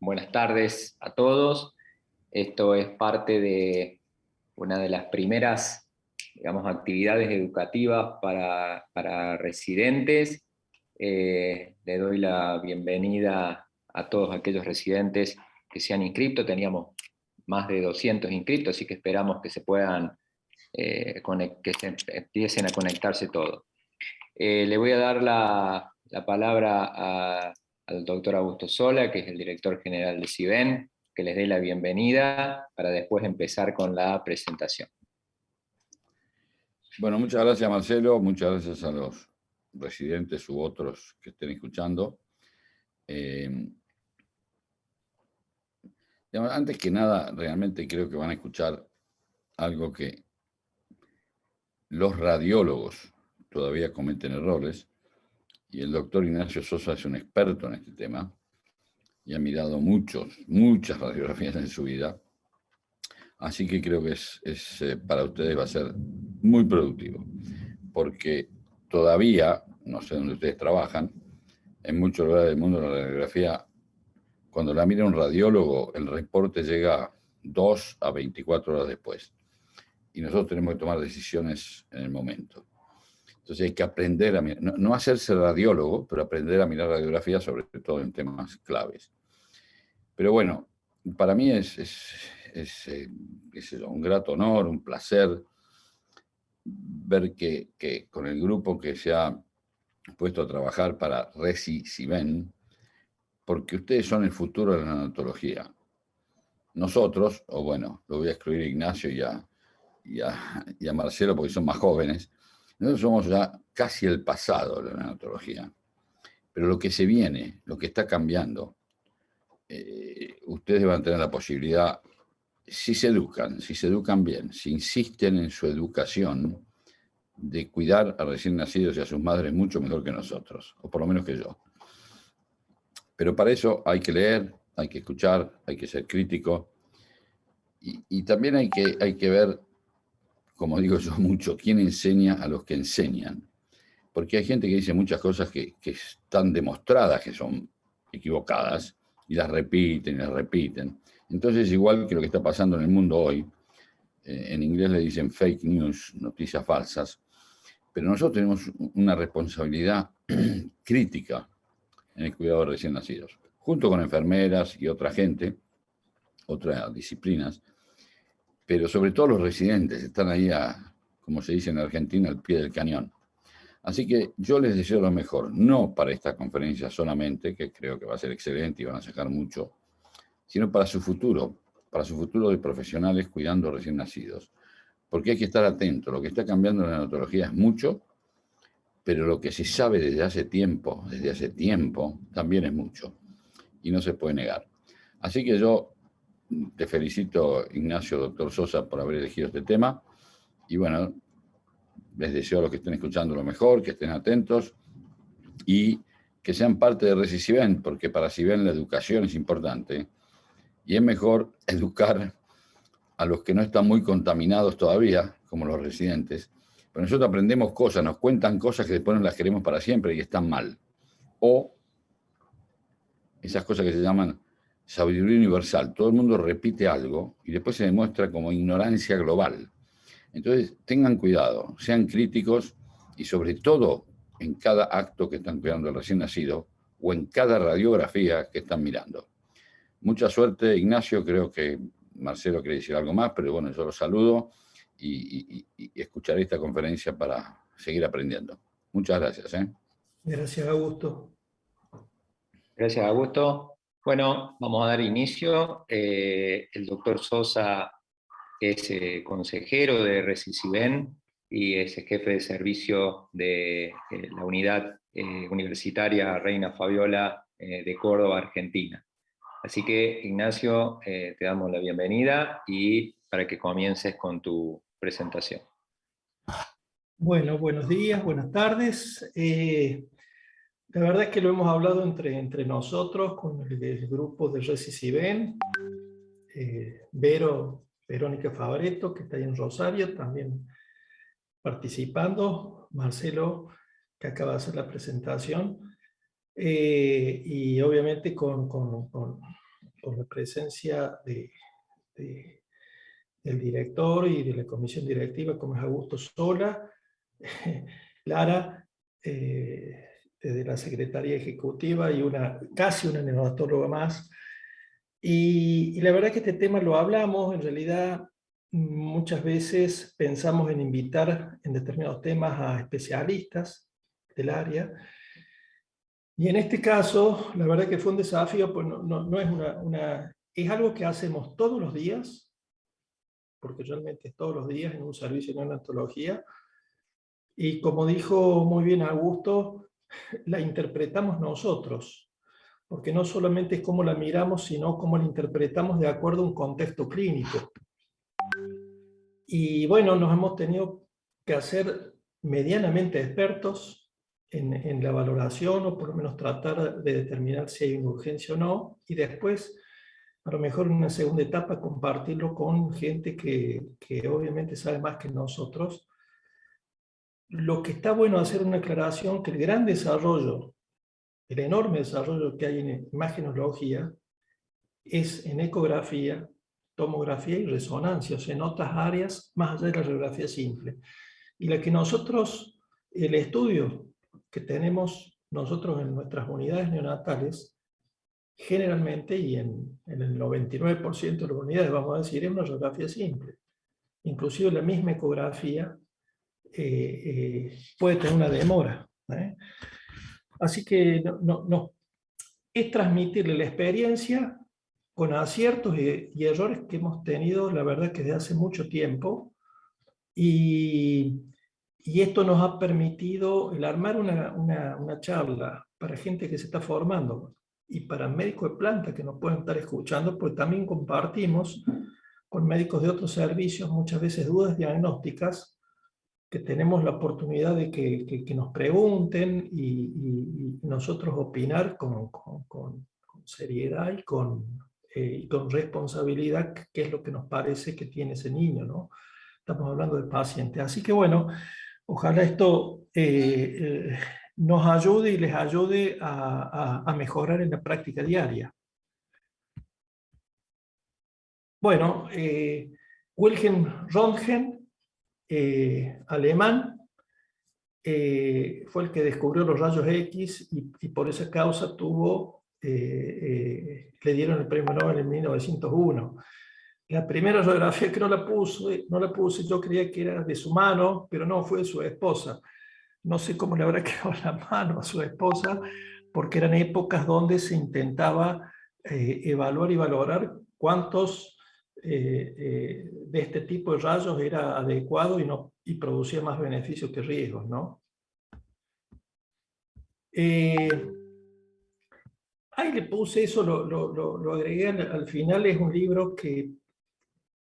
buenas tardes a todos. Esto es parte de una de las primeras, digamos, actividades educativas para residentes. Le doy la bienvenida a todos aquellos residentes que se han inscrito. Teníamos más de 200 inscritos, así que esperamos que se puedan, que se empiecen a conectarse todos. Le voy a dar la palabra al doctor Augusto Sola, que es el director general de CIBEN, que les dé la bienvenida para después empezar con la presentación. Bueno, muchas gracias, Marcelo, muchas gracias a los residentes u otros que estén escuchando. Antes que nada, realmente creo que van a escuchar algo que los radiólogos todavía cometen errores, y el doctor Ignacio Sosa es un experto en este tema, y ha mirado muchas radiografías en su vida, así que creo que para ustedes va a ser muy productivo, porque todavía, no sé dónde ustedes trabajan, en muchos lugares del mundo la radiografía, cuando la mira un radiólogo, el reporte llega 2 a 24 horas después, y nosotros tenemos que tomar decisiones en el momento. Entonces hay que aprender a mirar, no hacerse radiólogo, pero aprender a mirar radiografía, sobre todo en temas claves. Pero bueno, para mí es un grato honor, un placer ver que con el grupo que se ha puesto a trabajar para RECI-CIBEN, porque ustedes son el futuro de la neonatología. Nosotros, o bueno, lo voy a excluir a Ignacio y a Marcelo porque son más jóvenes, nosotros somos ya casi el pasado de la neonatología. Pero lo que se viene, lo que está cambiando, ustedes van a tener la posibilidad, si se educan bien, si insisten en su educación, de cuidar a recién nacidos y a sus madres mucho mejor que nosotros, o por lo menos que yo. Pero para eso hay que leer, hay que escuchar, hay que ser crítico, y también hay que ver, como digo yo mucho, quién enseña a los que enseñan. Porque hay gente que dice muchas cosas que están demostradas que son equivocadas, y las repiten y las repiten. Entonces, igual que lo que está pasando en el mundo hoy, en inglés le dicen fake news, noticias falsas, pero nosotros tenemos una responsabilidad crítica en el cuidado de recién nacidos, junto con enfermeras y otra gente, otras disciplinas, pero sobre todo los residentes están ahí, como se dice en Argentina, al pie del cañón. Así que yo les deseo lo mejor, no para esta conferencia solamente, que creo que va a ser excelente y van a sacar mucho, sino para su futuro de profesionales cuidando recién nacidos. Porque hay que estar atento, lo que está cambiando en la neonatología es mucho, pero lo que se sabe desde hace tiempo, también es mucho, y no se puede negar. Así que yo te felicito, Ignacio, doctor Sosa, por haber elegido este tema, y bueno, les deseo a los que estén escuchando lo mejor, que estén atentos y que sean parte de RECI-CIBEN, porque para CIBEN la educación es importante y es mejor educar a los que no están muy contaminados todavía, como los residentes. Pero nosotros aprendemos cosas, nos cuentan cosas que después no las queremos para siempre y están mal. O esas cosas que se llaman sabiduría universal. Todo el mundo repite algo y después se demuestra como ignorancia global. Entonces, tengan cuidado, sean críticos y sobre todo en cada acto que están cuidando al recién nacido o en cada radiografía que están mirando. Mucha suerte, Ignacio. Creo que Marcelo quiere decir algo más, pero bueno, yo los saludo y escucharé esta conferencia para seguir aprendiendo. Muchas gracias. Gracias, Augusto. Gracias, Augusto. Bueno, vamos a dar inicio. El doctor Sosa es consejero de RECI-CIBEN y es jefe de servicio de la unidad universitaria Reina Fabiola de Córdoba, Argentina. Así que, Ignacio, te damos la bienvenida y para que comiences con tu presentación. Bueno, buenos días, buenas tardes. La verdad es que lo hemos hablado entre nosotros, con el grupo de RECI-CIBEN, Verónica Favaretto, que está ahí en Rosario, también participando, Marcelo, que acaba de hacer la presentación, y obviamente con por la presencia del director y de la comisión directiva, como es Augusto Sola, Lara, de la Secretaría Ejecutiva, y casi una neonatóloga más. Y la verdad que este tema lo hablamos, en realidad muchas veces pensamos en invitar en determinados temas a especialistas del área, y en este caso, la verdad que fue un desafío, pues no es es algo que hacemos todos los días, porque realmente es todos los días en un servicio de neonatología, y como dijo muy bien Augusto, la interpretamos nosotros, porque no solamente es cómo la miramos, sino cómo la interpretamos de acuerdo a un contexto clínico. Y bueno, nos hemos tenido que hacer medianamente expertos en la valoración, o por lo menos tratar de determinar si hay una urgencia o no, y después, a lo mejor en una segunda etapa, compartirlo con gente que obviamente sabe más que nosotros. Lo que está bueno hacer una aclaración, que el gran desarrollo, el enorme desarrollo que hay en imagenología, es en ecografía, tomografía y resonancia, o sea, en otras áreas más allá de la radiografía simple. Y la que nosotros, el estudio que tenemos nosotros en nuestras unidades neonatales, generalmente, y en el 99% de las unidades, vamos a decir, es una radiografía simple. Inclusive la misma ecografía puede tener una demora. Así que no, es transmitirle la experiencia con aciertos y errores que hemos tenido, la verdad, que desde hace mucho tiempo, y esto nos ha permitido el armar una charla para gente que se está formando y para médicos de planta que nos pueden estar escuchando, pues también compartimos con médicos de otros servicios muchas veces dudas diagnósticas, que tenemos la oportunidad de que nos pregunten y nosotros opinar con seriedad y con responsabilidad, qué es lo que nos parece que tiene ese niño, ¿no? Estamos hablando de paciente. Así que bueno, ojalá esto nos ayude y les ayude a mejorar en la práctica diaria. Bueno, Wilhelm Röntgen, alemán, fue el que descubrió los rayos X, y por esa causa le dieron el premio Nobel en 1901. La primera radiografía que no la puse, yo creía que era de su mano, pero no, fue de su esposa. No sé cómo le habrá quedado la mano a su esposa, porque eran épocas donde se intentaba evaluar y valorar cuántos de este tipo de rayos era adecuado y producía más beneficios que riesgos, ¿no? Ahí le puse eso, lo agregué al final. Es un libro que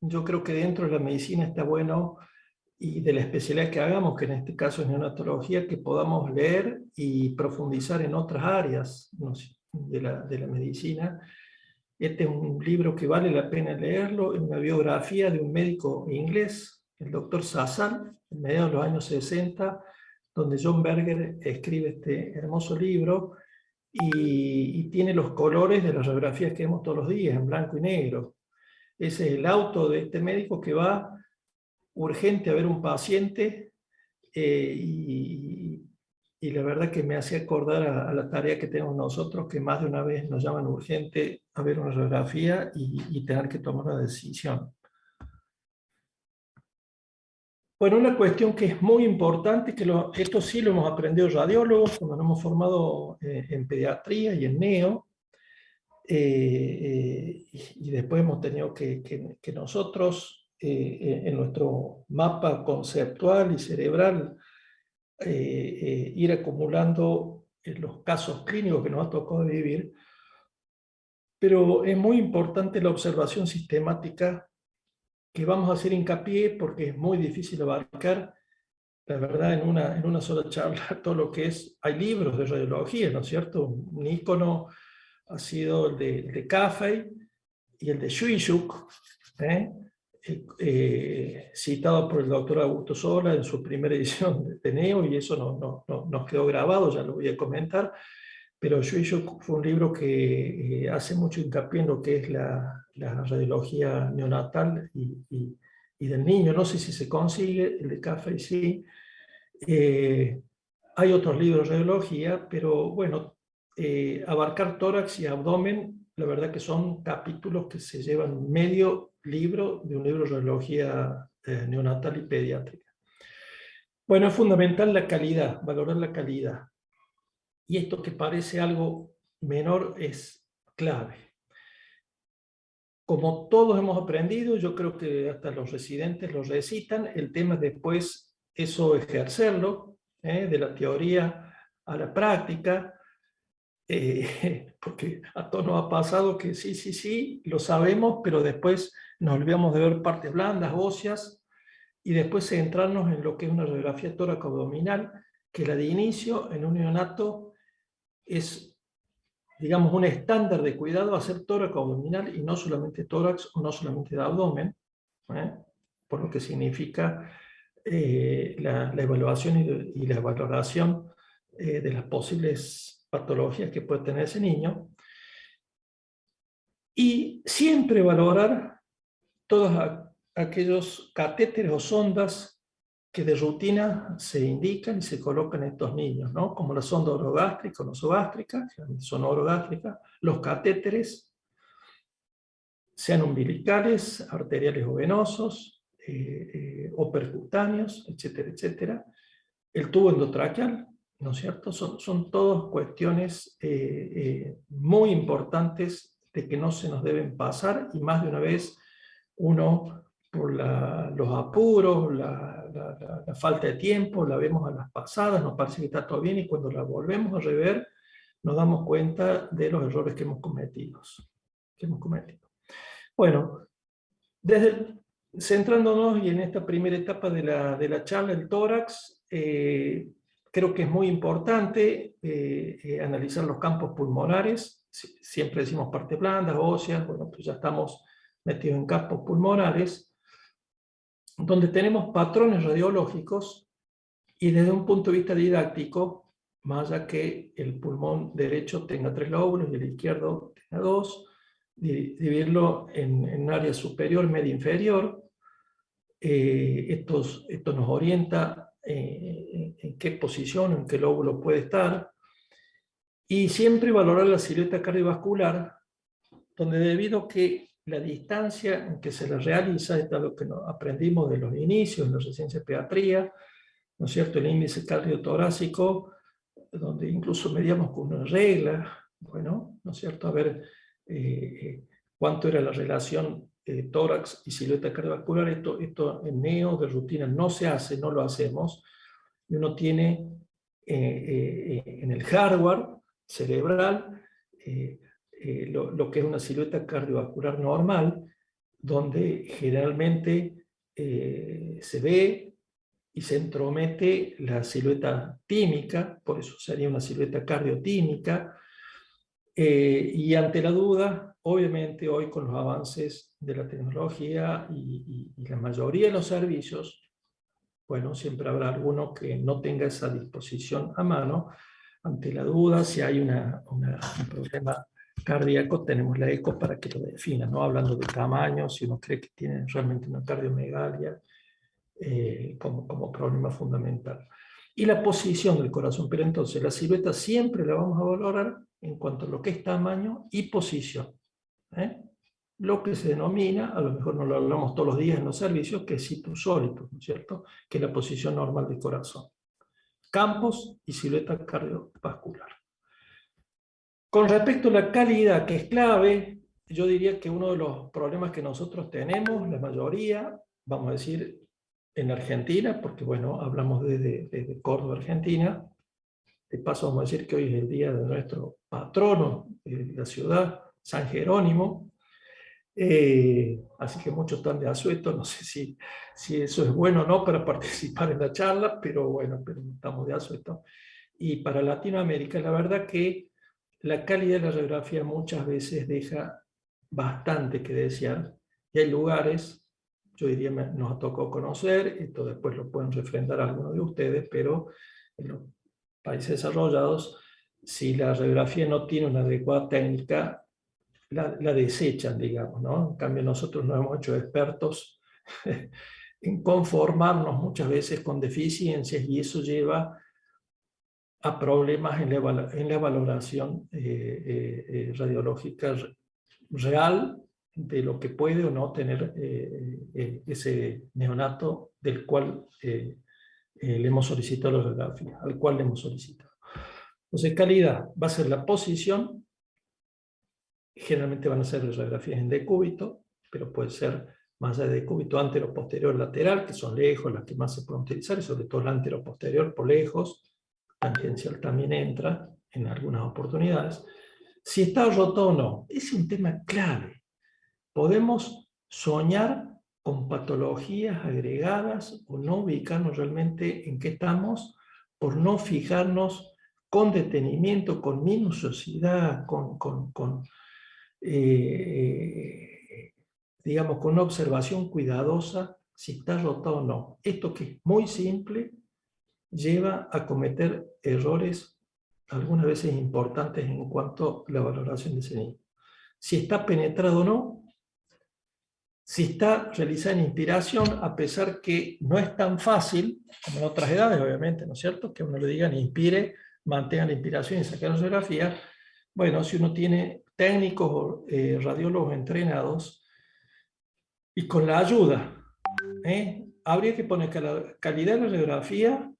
yo creo que dentro de la medicina está bueno, y de la especialidad que hagamos, que en este caso es neonatología, que podamos leer y profundizar en otras áreas, ¿no?, de la medicina. Este es un libro que vale la pena leerlo, es una biografía de un médico inglés, el doctor Sassal, en mediados de los años 60, donde John Berger escribe este hermoso libro, y tiene los colores de las radiografías que vemos todos los días, en blanco y negro. Ese es el auto de este médico que va urgente a ver un paciente, y la verdad que me hace acordar a la tarea que tenemos nosotros, que más de una vez nos llaman urgente a ver una radiografía y tener que tomar una decisión. Bueno, una cuestión que es muy importante, que esto sí lo hemos aprendido radiólogos cuando nos hemos formado en pediatría y en neo, y después hemos tenido que nosotros, en nuestro mapa conceptual y cerebral, ir acumulando los casos clínicos que nos ha tocado vivir. Pero es muy importante la observación sistemática, que vamos a hacer hincapié porque es muy difícil abarcar, la verdad, en una sola charla todo lo que es. Hay libros de radiología, ¿no es cierto? Un ícono ha sido el de Caffey y el de Shuishuk, citado por el doctor Augusto Sola en su primera edición de Neo, y eso nos quedó grabado, ya lo voy a comentar. pero Shuishuk fue un libro que hace mucho hincapié en lo que es la radiología neonatal y del niño. No sé si se consigue, el de Caffrey sí. Hay otros libros de radiología, pero bueno, abarcar tórax y abdomen, la verdad que son capítulos que se llevan medio libro de un libro de radiología neonatal y pediátrica. Bueno, es fundamental la calidad, valorar la calidad. Y esto que parece algo menor es clave. Como todos hemos aprendido, yo creo que hasta los residentes lo recitan, el tema es después eso ejercerlo, de la teoría a la práctica, porque a todos nos ha pasado que sí, lo sabemos, pero después nos olvidamos de ver partes blandas, óseas, y después centrarnos en lo que es una radiografía tóraco-abdominal, que la de inicio en un neonato es, digamos, un estándar de cuidado hacer tórax abdominal y no solamente tórax o no solamente de abdomen, por lo que significa la evaluación y la valoración de las posibles patologías que puede tener ese niño. Y siempre valorar todos aquellos catéteres o sondas que de rutina se indican y se colocan en estos niños, ¿no? Como la sonda orogástrica o nosogástrica, generalmente son orogástricas, los catéteres, sean umbilicales, arteriales o venosos, o percutáneos, etcétera, etcétera. El tubo endotraqueal, ¿no es cierto? Son todas cuestiones muy importantes de que no se nos deben pasar, y más de una vez uno, por los apuros, la falta de tiempo, la vemos a las pasadas, nos parece que está todo bien, y cuando la volvemos a rever, nos damos cuenta de los errores que hemos cometido. Bueno, centrándonos y en esta primera etapa de la charla, el tórax, creo que es muy importante analizar los campos pulmonares. Siempre decimos partes blandas, óseas, bueno, pues ya estamos metidos en campos pulmonares, donde tenemos patrones radiológicos, y desde un punto de vista didáctico, más allá que el pulmón derecho tenga 3 lóbulos y el izquierdo tenga 2, dividirlo en área superior, media, inferior. Esto nos orienta en qué posición, en qué lóbulo puede estar, y siempre valorar la silueta cardiovascular, donde debido a que la distancia en que se la realiza, esto es lo que aprendimos de los inicios en la residencia de pediatría, ¿no es cierto? El índice cardiotorácico, donde incluso medíamos con una regla, bueno, ¿no es cierto? A ver cuánto era la relación tórax y silueta cardiovascular. Esto en neo de rutina no se hace, no lo hacemos, y uno tiene en el hardware cerebral lo que es una silueta cardiovascular normal, donde generalmente se ve y se entromete la silueta tímica, por eso sería una silueta cardiotímica, y ante la duda, obviamente hoy con los avances de la tecnología y la mayoría de los servicios, bueno, siempre habrá alguno que no tenga esa disposición a mano. Ante la duda, si hay un problema cardíaco, tenemos la eco para que lo defina, ¿no? Hablando de tamaño, si uno cree que tiene realmente una cardiomegalia como problema fundamental. Y la posición del corazón, pero entonces la silueta siempre la vamos a valorar en cuanto a lo que es tamaño y posición. Lo que se denomina, a lo mejor no lo hablamos todos los días en los servicios, que es situs solitus, ¿no es cierto? Que es la posición normal del corazón. Campos y silueta cardiovascular. Con respecto a la calidad, que es clave, yo diría que uno de los problemas que nosotros tenemos, la mayoría, vamos a decir, en Argentina, porque bueno, hablamos desde Córdoba, Argentina. De paso vamos a decir que hoy es el día de nuestro patrono de la ciudad, San Jerónimo. Así que muchos están de asueto, no sé si eso es bueno o no para participar en la charla, pero bueno, pero estamos de asueto. Y para Latinoamérica, la verdad que la calidad de la radiografía muchas veces deja bastante que desear, y hay lugares, yo diría, nos tocó conocer, esto después lo pueden refrendar algunos de ustedes, pero en los países desarrollados si la radiografía no tiene una adecuada técnica, la desechan, digamos, ¿no? En cambio, nosotros nos hemos hecho expertos en conformarnos muchas veces con deficiencias, y eso lleva a problemas en la valoración radiológica real de lo que puede o no tener ese neonato del cual le hemos solicitado la radiografía, al cual le hemos solicitado. Entonces, calidad va a ser la posición. Generalmente van a ser radiografías en decúbito, pero puede ser más allá de decúbito, antero, posterior, lateral, que son lejos las que más se pueden utilizar, y sobre todo el antero posterior por lejos. Tangencial también entra en algunas oportunidades. Si está roto o no, es un tema clave. Podemos soñar con patologías agregadas o no ubicarnos realmente en qué estamos, por no fijarnos con detenimiento, con minuciosidad, digamos, con una observación cuidadosa, si está roto o no. Esto, que es muy simple, lleva a cometer errores algunas veces importantes en cuanto a la valoración de ese niño. Si está penetrado o no, si está realizada en inspiración, a pesar que no es tan fácil, como en otras edades, obviamente, ¿no es cierto? Que uno le digan inspire, mantenga la inspiración y saque la radiografía. Bueno, si uno tiene técnicos o radiólogos entrenados, y con la ayuda, habría que poner calidad de la radiografía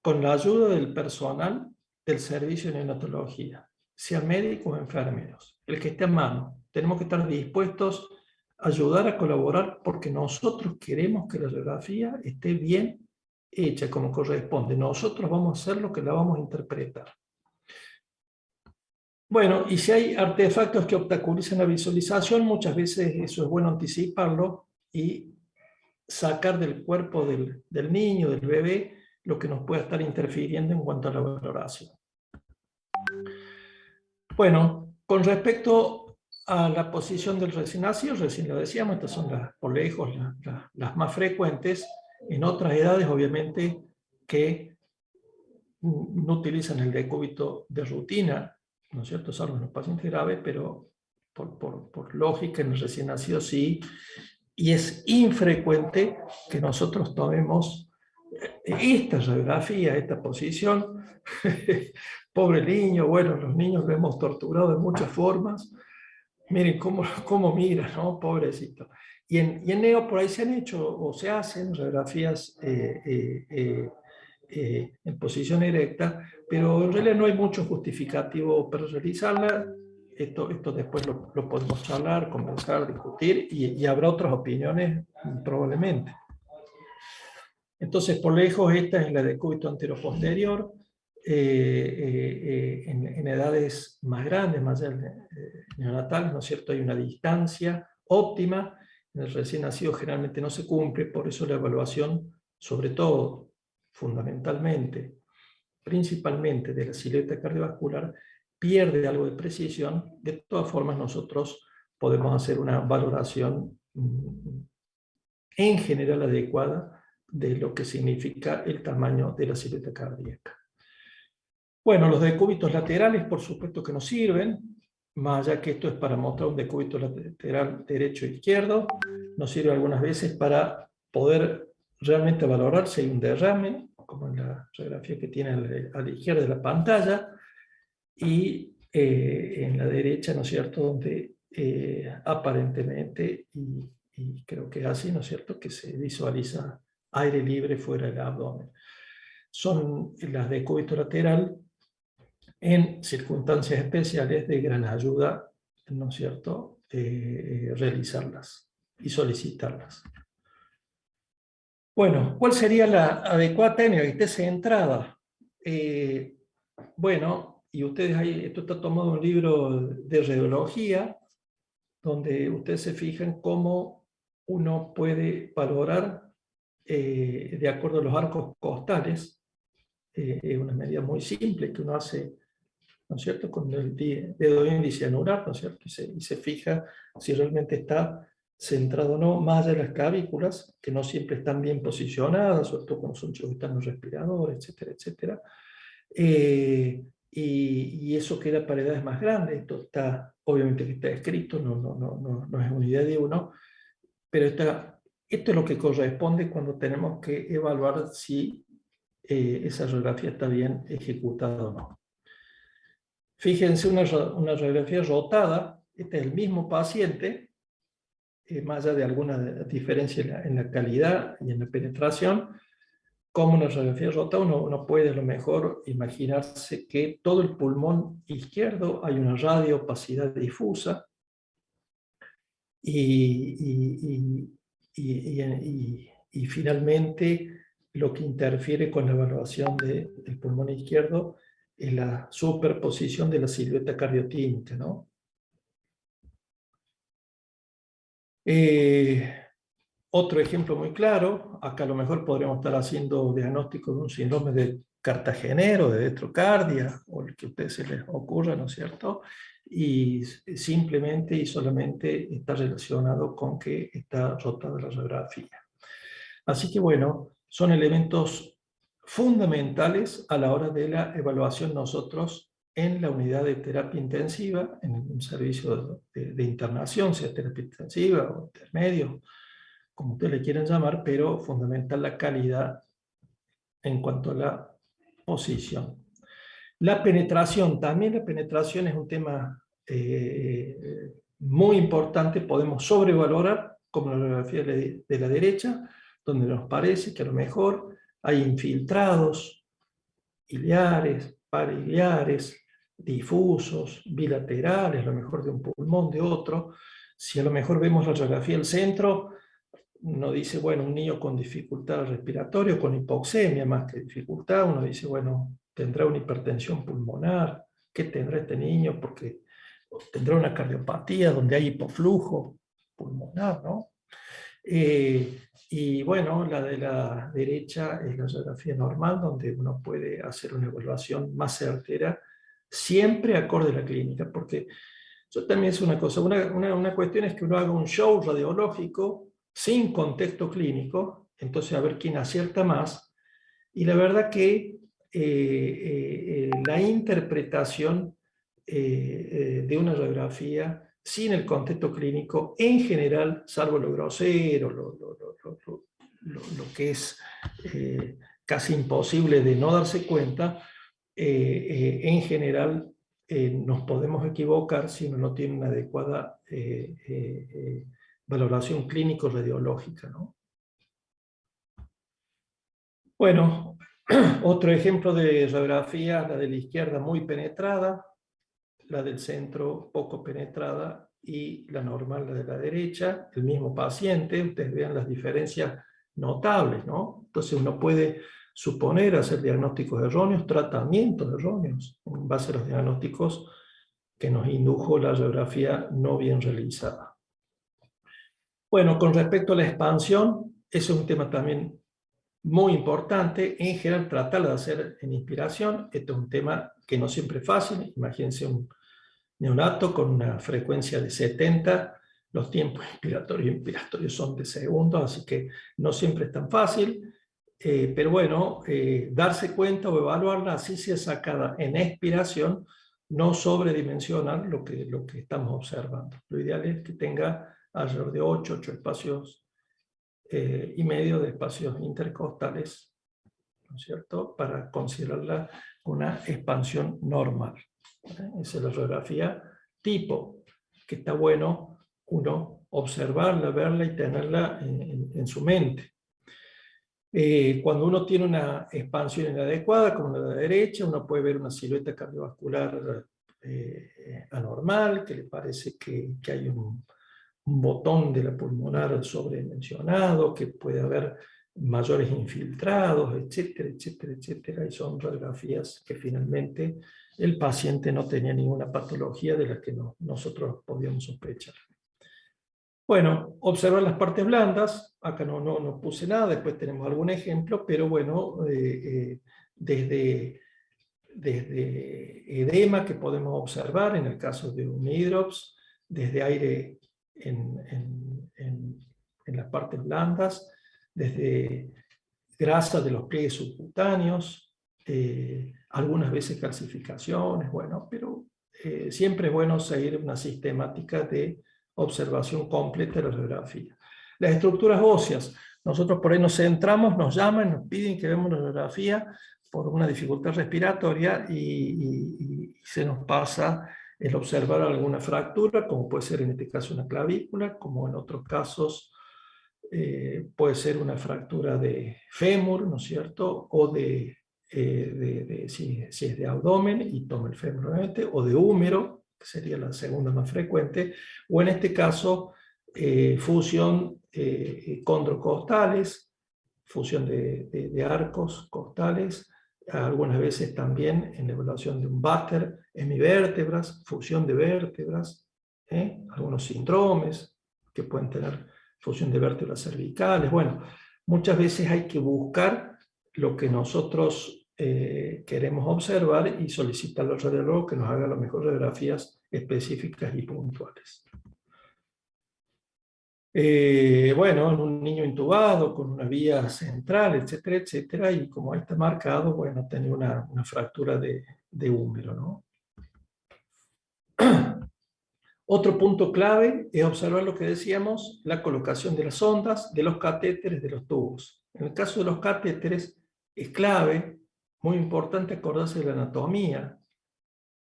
con la ayuda del personal del servicio de neonatología, sean médicos o enfermeros, el que esté a mano. Tenemos que estar dispuestos a ayudar, a colaborar, porque nosotros queremos que la radiografía esté bien hecha, como corresponde. Nosotros vamos a ser los que la vamos a interpretar. Bueno, y si hay artefactos que obstaculizan la visualización, muchas veces eso es bueno anticiparlo y sacar del cuerpo del niño, del bebé, lo que nos pueda estar interfiriendo en cuanto a la valoración. Bueno, con respecto a la posición del recién nacido, recién lo decíamos, estas son por lejos las más frecuentes. En otras edades, obviamente, que no utilizan el decúbito de rutina, ¿no es cierto?, salvo en los pacientes graves, pero por lógica en el recién nacido sí, y es infrecuente que nosotros tomemos esta radiografía, esta posición. Pobre niño, bueno, los niños lo hemos torturado de muchas formas. Miren cómo mira, ¿no? Pobrecito. Y en neo por ahí se han hecho o se hacen radiografías en posición erecta, pero en realidad no hay mucho justificativo para realizarla. Esto después lo podemos charlar, conversar, discutir, y habrá otras opiniones probablemente. Entonces, por lejos, esta es la decúbito anteroposterior. En edades más grandes, más neonatales, ¿no es cierto?, hay una distancia óptima. En el recién nacido generalmente no se cumple, por eso la evaluación, sobre todo, fundamentalmente, principalmente de la silueta cardiovascular, pierde algo de precisión. De todas formas, nosotros podemos hacer una valoración en general adecuada de lo que significa el tamaño de la silueta cardíaca. Bueno, los decúbitos laterales, por supuesto que nos sirven, más allá que esto es para mostrar un decúbito lateral derecho e izquierdo, nos sirve algunas veces para poder realmente valorar si hay un derrame, como en la radiografía que tiene a la izquierda de la pantalla, y en la derecha, ¿no es cierto?, donde aparentemente, y creo que es así, ¿no es cierto?, que se visualiza aire libre fuera del abdomen. Son las decúbito lateral en circunstancias especiales de gran ayuda, ¿no es cierto?, realizarlas y solicitarlas. Bueno, ¿cuál sería la adecuada técnica que esté centrada? Bueno, y ustedes ahí, esto está tomado de un libro de radiología, donde ustedes se fijan cómo uno puede valorar de acuerdo a los arcos costales. Es una medida muy simple que uno hace, ¿no es cierto?, con el dedo índice anular, ¿no es cierto?, y se fija si realmente está centrado o no, más allá de las clavículas, que no siempre están bien posicionadas, sobre todo cuando son chicos que están en los respiradores, etcétera, etcétera. y eso queda para edades más grandes. Esto está, obviamente que está escrito, no es una idea de uno, pero esto es lo que corresponde cuando tenemos que evaluar si esa radiografía está bien ejecutada o no. Fíjense una radiografía rotada, este es el mismo paciente, más allá de alguna diferencia en la calidad y en la penetración. Como una radiografía rotada, uno puede a lo mejor imaginarse que todo el pulmón izquierdo hay una radioopacidad difusa y finalmente lo que interfiere con la evaluación del pulmón izquierdo es la superposición de la silueta cardiotímica, ¿no? Otro ejemplo muy claro, acá a lo mejor podríamos estar haciendo diagnóstico de un síndrome de cartagenero, de dextrocardia, o el que a ustedes se les ocurra, ¿no es cierto? Y simplemente y solamente está relacionado con que está rotada la radiografía. Así que bueno, son elementos fundamentales a la hora de la evaluación nosotros en la unidad de terapia intensiva, en un servicio de internación, sea terapia intensiva o intermedio, como ustedes le quieran llamar, pero fundamental la calidad en cuanto a la posición. La penetración, también la penetración es un tema muy importante, podemos sobrevalorar, como la radiografía de la derecha, donde nos parece que a lo mejor hay infiltrados iliares, pariliares, difusos, bilaterales, a lo mejor de un pulmón, de otro. Si a lo mejor vemos la radiografía del centro, uno dice, bueno, un niño con dificultad respiratoria, con hipoxemia más que dificultad, uno dice, bueno, tendrá una hipertensión pulmonar, ¿qué tendrá este niño? Porque tendrá una cardiopatía donde hay hipoflujo pulmonar, ¿no? Y bueno, la de la derecha es la radiografía normal, donde uno puede hacer una evaluación más certera, siempre acorde a la clínica, porque eso también es una cosa, una cuestión es que uno haga un show radiológico sin contexto clínico, entonces a ver quién acierta más, y la verdad que la interpretación de una radiografía sin el contexto clínico, en general, salvo lo grosero, lo que es casi imposible de no darse cuenta, en general nos podemos equivocar si uno no tiene una adecuada valoración clínico-radiológica, ¿no? Bueno, otro ejemplo de radiografía, la de la izquierda muy penetrada, la del centro poco penetrada y la normal, la de la derecha, el mismo paciente. Ustedes vean las diferencias notables, ¿no? Entonces uno puede suponer, hacer diagnósticos erróneos, tratamientos erróneos, en base a los diagnósticos que nos indujo la radiografía no bien realizada. Bueno, con respecto a la expansión, eso es un tema también muy importante. En general, tratar de hacer en inspiración. Esto es un tema que no siempre es fácil. Imagínense un neonato con una frecuencia de 70, los tiempos inspiratorios son de segundos, así que no siempre es tan fácil, pero bueno, darse cuenta o evaluarla, así sea sacada en expiración, no sobredimensionar lo que estamos observando. Lo ideal es que tenga alrededor de 8 espacios y medio de espacios intercostales, ¿no es cierto?, para considerarla una expansión normal. Esa es la radiografía tipo, que está bueno uno observarla, verla y tenerla en su mente. Cuando uno tiene una expansión inadecuada, como la de la derecha, uno puede ver una silueta cardiovascular anormal, que le parece que hay un botón de la pulmonar sobredimensionado, que puede haber mayores infiltrados, etcétera, etcétera, etcétera, y son radiografías que finalmente el paciente no tenía ninguna patología de la que nosotros podíamos sospechar. Bueno, observar las partes blandas, acá no puse nada, después tenemos algún ejemplo, pero bueno, desde edema que podemos observar en el caso de un hidrops, desde aire en las partes blandas, desde grasa de los pliegues subcutáneos, algunas veces calcificaciones, bueno, pero siempre es bueno seguir una sistemática de observación completa de la radiografía. Las estructuras óseas, nosotros por ahí nos centramos, nos llaman, nos piden que veamos la radiografía por una dificultad respiratoria y se nos pasa el observar alguna fractura, como puede ser en este caso una clavícula, como en otros casos puede ser una fractura de fémur, ¿no es cierto? O si es de abdomen, y toma el fémur nuevamente, o de húmero, que sería la segunda más frecuente, o en este caso fusión condrocostales, fusión de arcos costales, algunas veces también en la evaluación de un váter, hemivértebras, fusión de vértebras, algunos síndromes que pueden tener fusión de vértebras cervicales. Bueno, muchas veces hay que buscar lo que nosotros queremos observar y solicitarle al radiólogo que nos haga las mejores radiografías específicas y puntuales. Bueno, en un niño intubado con una vía central, etcétera, etcétera, y como ahí está marcado, bueno, tenía una fractura de húmero, ¿no? Otro punto clave es observar lo que decíamos, la colocación de las ondas, de los catéteres, de los tubos. En el caso de los catéteres es clave, muy importante acordarse de la anatomía,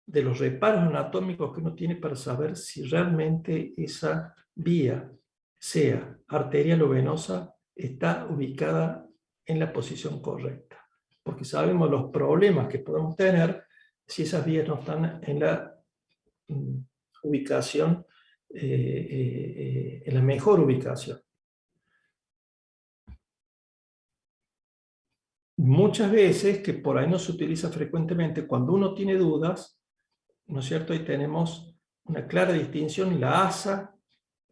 de los reparos anatómicos que uno tiene para saber si realmente esa vía, sea arterial o venosa, está ubicada en la posición correcta. Porque sabemos los problemas que podemos tener si esas vías no están en la ubicación, en la mejor ubicación. Muchas veces, que por ahí no se utiliza frecuentemente, cuando uno tiene dudas, ¿no es cierto? Ahí tenemos una clara distinción, la asa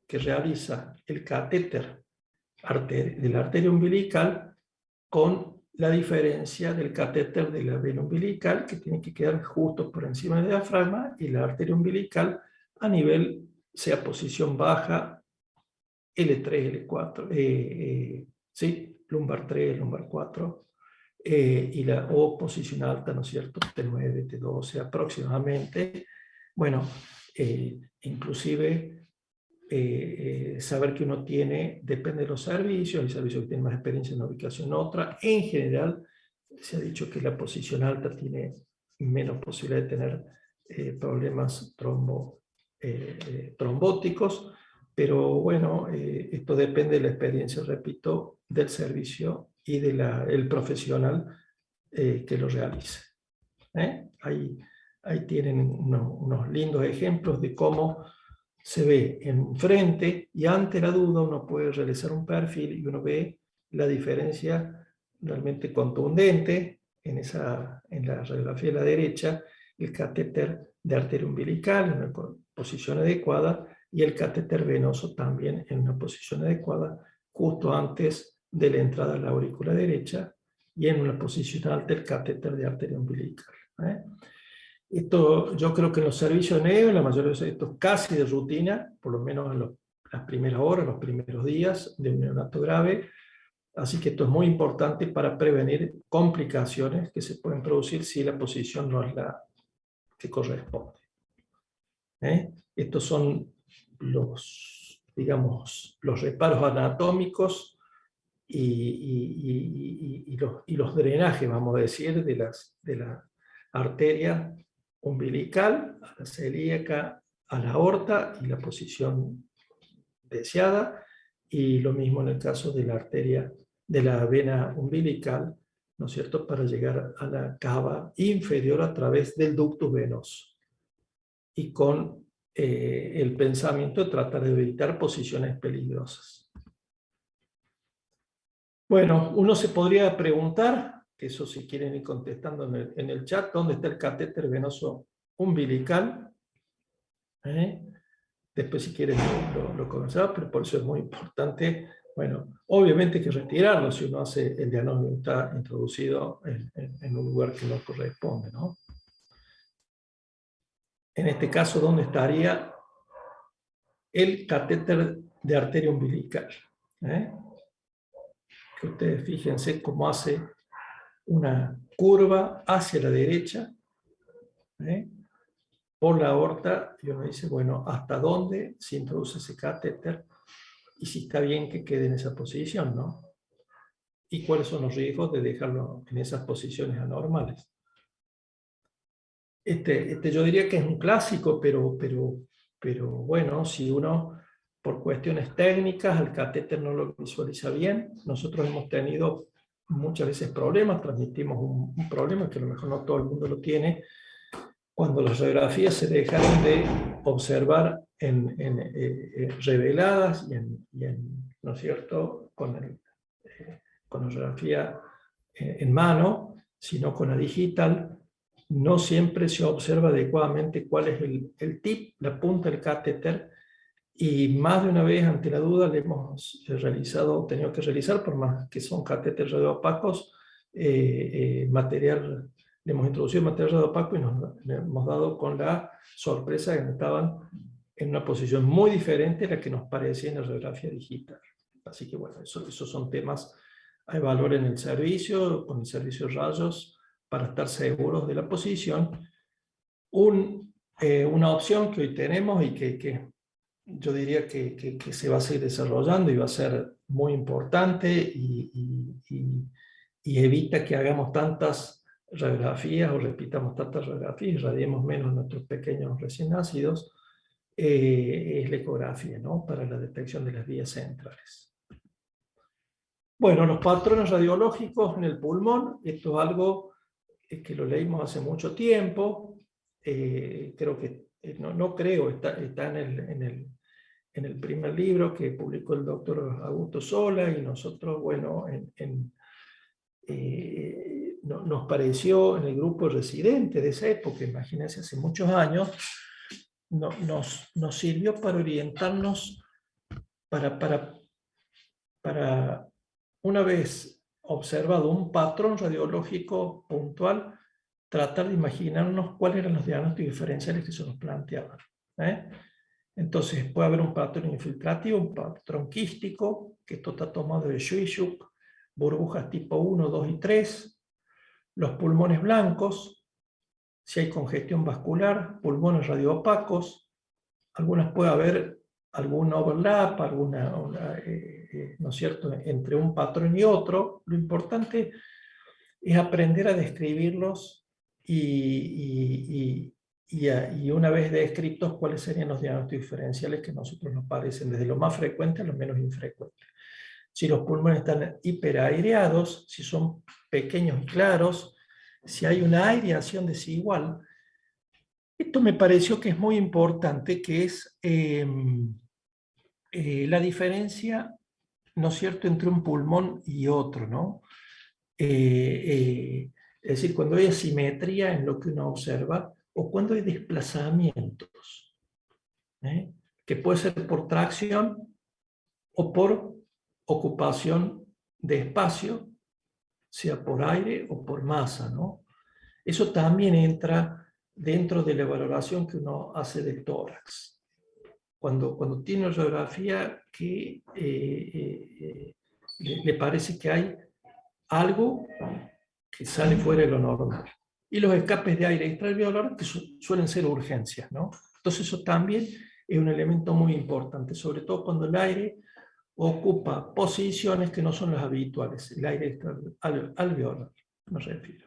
que realiza el catéter de la arteria umbilical con la diferencia del catéter de la vena umbilical, que tiene que quedar justo por encima del diafragma, y la arteria umbilical a nivel, sea posición baja, L3, L4, ¿sí? Lumbar 3, lumbar 4, y o posición alta, ¿no es cierto? T9, T12 aproximadamente. Bueno, inclusive saber que uno tiene, depende de los servicios, hay servicios que tienen más experiencia en una ubicación u otra. En general, se ha dicho que la posición alta tiene menos posibilidad de tener problemas trombóticos, pero bueno, esto depende de la experiencia, repito, del servicio y del profesional que lo realice. Ahí tienen unos lindos ejemplos de cómo se ve enfrente, y ante la duda uno puede realizar un perfil y uno ve la diferencia realmente contundente en la radiografía de la derecha, el catéter de arteria umbilical en una posición adecuada y el catéter venoso también en una posición adecuada justo antes de la entrada a la aurícula derecha, y en una posición alta el catéter de arteria umbilical. Esto yo creo que en los servicios de neo, en la mayoría de estos casi de rutina, por lo menos en las primeras horas, los primeros días de un neonato grave. Así que esto es muy importante para prevenir complicaciones que se pueden producir si la posición no es la que corresponde. Estos son digamos, los reparos anatómicos y los drenajes, vamos a decir, de la arteria umbilical, a la celíaca, a la aorta y la posición deseada, y lo mismo en el caso de la arteria, de la vena umbilical, ¿no es cierto?, para llegar a la cava inferior a través del ducto venoso. Y con el pensamiento de tratar de evitar posiciones peligrosas. Bueno, uno se podría preguntar, que eso si quieren ir contestando en el chat, ¿dónde está el catéter venoso umbilical? Después si quieren lo conversamos, pero por eso es muy importante. Bueno, obviamente hay que retirarlo si uno hace el diagnóstico está introducido en un lugar que no corresponde, ¿no? En este caso, ¿dónde estaría el catéter de arteria umbilical? Que ustedes fíjense cómo hace una curva hacia la derecha, por la aorta, y uno dice, bueno, ¿hasta dónde se introduce ese catéter? Y si está bien que quede en esa posición, ¿no? Y cuáles son los riesgos de dejarlo en esas posiciones anormales. Yo diría que es un clásico, pero bueno, si uno, por cuestiones técnicas, el catéter no lo visualiza bien, nosotros hemos tenido muchas veces problemas, transmitimos un problema que a lo mejor no todo el mundo lo tiene, cuando las radiografías se dejaron de observar reveladas ¿no es cierto?, con la radiografía en mano, sino con la digital, no siempre se observa adecuadamente cuál es el tip, la punta del catéter, y más de una vez ante la duda le hemos tenido que realizar, por más que son catéteres radioopacos, material, le hemos introducido material radioopaco y le hemos dado con la sorpresa de que estaban en una posición muy diferente a la que nos parecía en la radiografía digital. Así que bueno, esos son temas a evaluar en el servicio, con el servicio de rayos, para estar seguros de la posición. Una opción que hoy tenemos y que yo diría que se va a seguir desarrollando y va a ser muy importante y evita que hagamos tantas radiografías o repitamos tantas radiografías y radiemos menos a nuestros pequeños recién nacidos, es la ecografía, ¿no?, para la detección de las vías centrales. Bueno, los patrones radiológicos en el pulmón, esto es algo que lo leímos hace mucho tiempo, creo que, no creo, está en el primer libro que publicó el doctor Augusto Sola, y nosotros, bueno, nos pareció en el grupo residente de esa época, imagínense, hace muchos años, nos sirvió para orientarnos, para una vez observado un patrón radiológico puntual, tratar de imaginarnos cuáles eran los diagnósticos diferenciales que se nos planteaban. Entonces puede haber un patrón infiltrativo, un patrón quístico, que esto está tomado de Shuishuk, burbujas tipo 1, 2 y 3, los pulmones blancos, si hay congestión vascular, pulmones radioopacos, algunas puede haber algún overlap, ¿no es cierto?, entre un patrón y otro. Lo importante es aprender a describirlos y una vez descritos, cuáles serían los diagnósticos diferenciales que a nosotros nos parecen, desde lo más frecuente a lo menos infrecuente. Si los pulmones están hiperaireados, si son pequeños y claros, si hay una aireación desigual. Esto me pareció que es muy importante, que es la diferencia, ¿no es cierto?, entre un pulmón y otro, ¿no? Es decir, cuando hay asimetría en lo que uno observa, o cuando hay desplazamientos, que puede ser por tracción o por ocupación de espacio, sea por aire o por masa, ¿no? Eso también entra dentro de la valoración que uno hace del tórax. Cuando tiene una radiografía que le parece que hay algo que sale fuera de lo normal. Y los escapes de aire extraalveolar, que suelen ser urgencias, ¿no? Entonces eso también es un elemento muy importante, sobre todo cuando el aire ocupa posiciones que no son las habituales, el aire extraalveolar, me refiero.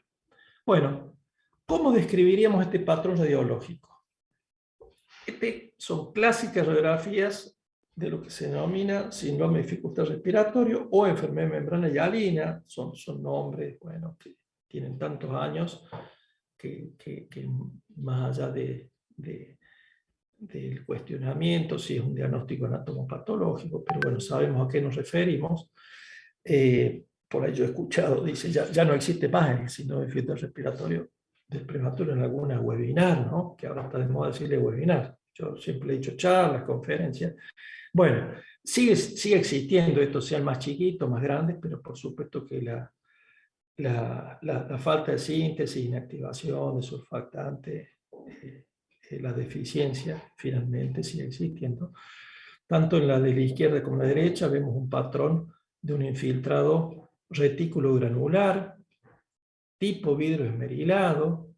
Bueno, ¿cómo describiríamos este patrón radiológico? Son clásicas radiografías de lo que se denomina síndrome de dificultad respiratorio o enfermedad de membrana hialina. Son nombres, bueno, que tienen tantos años que más allá del cuestionamiento si es un diagnóstico anatomopatológico, pero bueno, sabemos a qué nos referimos. Por ahí yo he escuchado, dice, ya no existe más el síndrome de dificultad respiratorio del prematuro en alguna webinar, ¿no?, que ahora está de moda decirle webinar. Yo siempre he dicho charlas, conferencias. Bueno, sigue existiendo, estos sean más chiquitos, más grandes, pero por supuesto que la falta de síntesis, inactivación de surfactante, la deficiencia finalmente sigue existiendo. Tanto en la de la izquierda como en la derecha vemos un patrón de un infiltrado retículo granular, tipo vidrio esmerilado,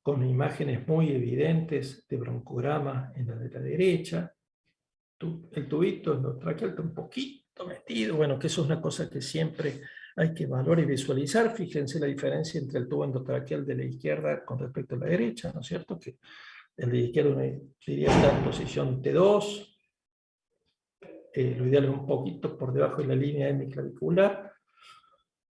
con imágenes muy evidentes de broncograma en la de la derecha. El tubito endotraqueal está un poquito metido, bueno, que eso es una cosa que siempre hay que valorar y visualizar. Fíjense la diferencia entre el tubo endotraqueal de la izquierda con respecto a la derecha, ¿no es cierto? Que el de la izquierda diría está en posición T2, lo ideal es un poquito por debajo de la línea hemiclavicular,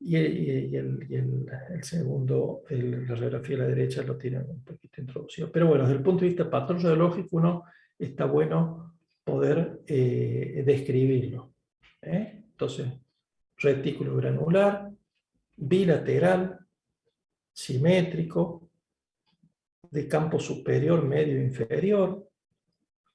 y el segundo, la radiografía de la derecha lo tiene un poquito introducido. Pero bueno, desde el punto de vista patrón radiológico, uno está bueno poder describirlo. Entonces, retículo granular, bilateral, simétrico, de campo superior, medio e inferior,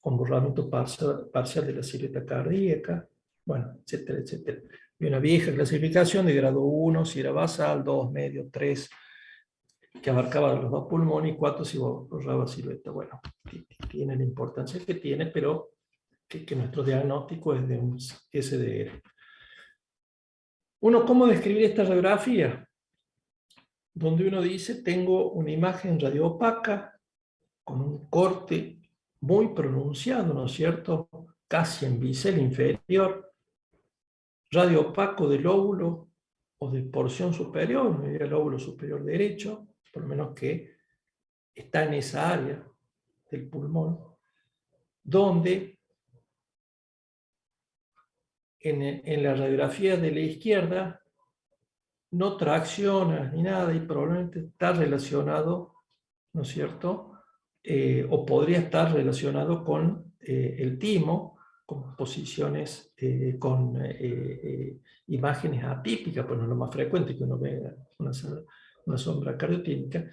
con borramiento parcial de la silueta cardíaca, bueno, etcétera, etcétera. Y una vieja clasificación de grado 1 si era basal, 2, medio, 3, que abarcaba los dos pulmones, y 4 si borraba silueta. Bueno, tiene la importancia que tiene, pero que nuestro diagnóstico es de un SDR. ¿Cómo describir esta radiografía? Donde uno dice, tengo una imagen radioopaca con un corte muy pronunciado, ¿no es cierto? Casi en bisel inferior, radioopaco del lóbulo o de porción superior, no diría lóbulo superior derecho, por lo menos que está en esa área del pulmón, donde en la radiografía de la izquierda no tracciona ni nada y probablemente está relacionado, ¿no es cierto? O podría estar relacionado con el timo, con posiciones, con imágenes atípicas, pues no es lo más frecuente que uno vea una sombra cardiotípica,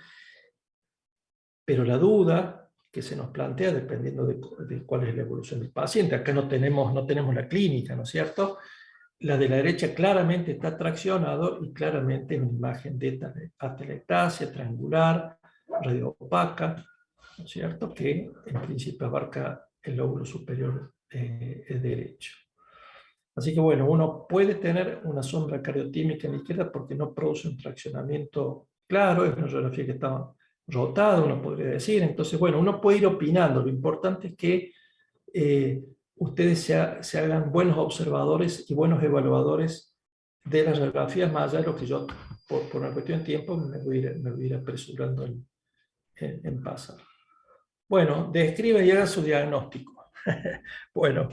pero la duda que se nos plantea dependiendo de cuál es la evolución del paciente. Acá no tenemos la clínica, ¿no es cierto? La de la derecha claramente está traccionado y claramente es una imagen de atelectasia triangular, radioopaca, ¿no es cierto? Que en principio abarca el lóbulo superior derecho. Así que bueno, uno puede tener una sombra cardiotímica en la izquierda porque no produce un traccionamiento claro, es una radiografía que está rotada, uno podría decir. Entonces, bueno, uno puede ir opinando. Lo importante es que ustedes se hagan buenos observadores y buenos evaluadores de las radiografías, más allá de lo que yo, por una cuestión de tiempo, me voy a ir apresurando en pasar. Bueno, describe y haga su diagnóstico. Bueno,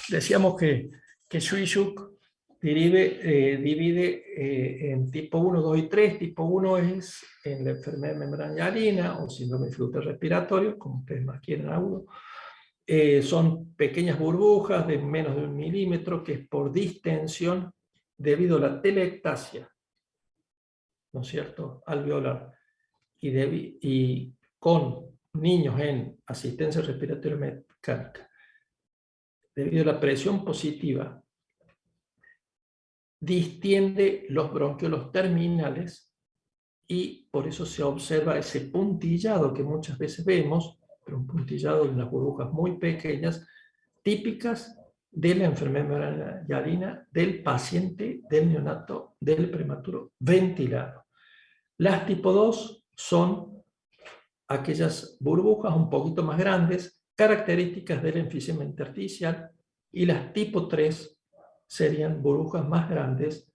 decíamos que Shuishuk divide en tipo 1, 2 y 3. Tipo 1 es en la enfermedad membrana o síndrome de flujo respiratorio, como ustedes más quieren agudo. Son pequeñas burbujas de menos de 1 milímetro, que es por distensión debido a la telectasia, ¿no es cierto?, alveolar. Y con niños en asistencia respiratoria mecánica, debido a la presión positiva, distiende los bronquiolos terminales y por eso se observa ese puntillado que muchas veces vemos, pero un puntillado de unas burbujas muy pequeñas, típicas de la enfermedad membrana del paciente, del neonato, del prematuro ventilado. Las tipo 2 son aquellas burbujas un poquito más grandes, características del enfisema intersticial, y las tipo 3 serían burbujas más grandes,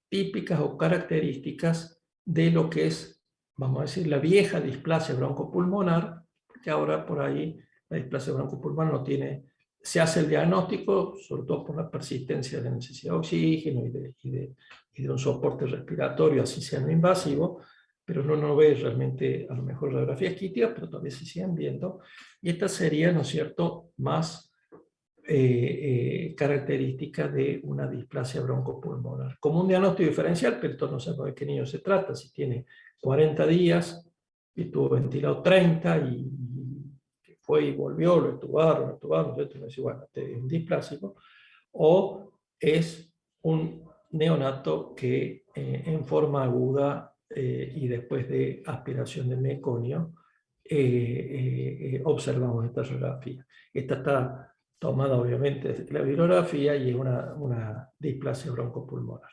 típicas o características de lo que es, vamos a decir, la vieja displasia broncopulmonar, que ahora por ahí la displasia broncopulmonar no tiene, se hace el diagnóstico, sobre todo por la persistencia de la necesidad de oxígeno y de un soporte respiratorio, así sea no invasivo, pero uno no ve realmente a lo mejor radiografías quíticas, pero todavía se siguen viendo, y esta sería, ¿no es cierto?, más característica de una displasia broncopulmonar. Como un diagnóstico diferencial, pero esto no sabemos de qué niño se trata, si tiene 40 días y tuvo ventilado 30 y fue y volvió, lo estubaron, entonces uno dice, bueno, este es un displásico, o es un neonato que en forma aguda y después de aspiración de meconio observamos esta radiografía. Esta está tomada obviamente de la virografía y es una displasia broncopulmonar.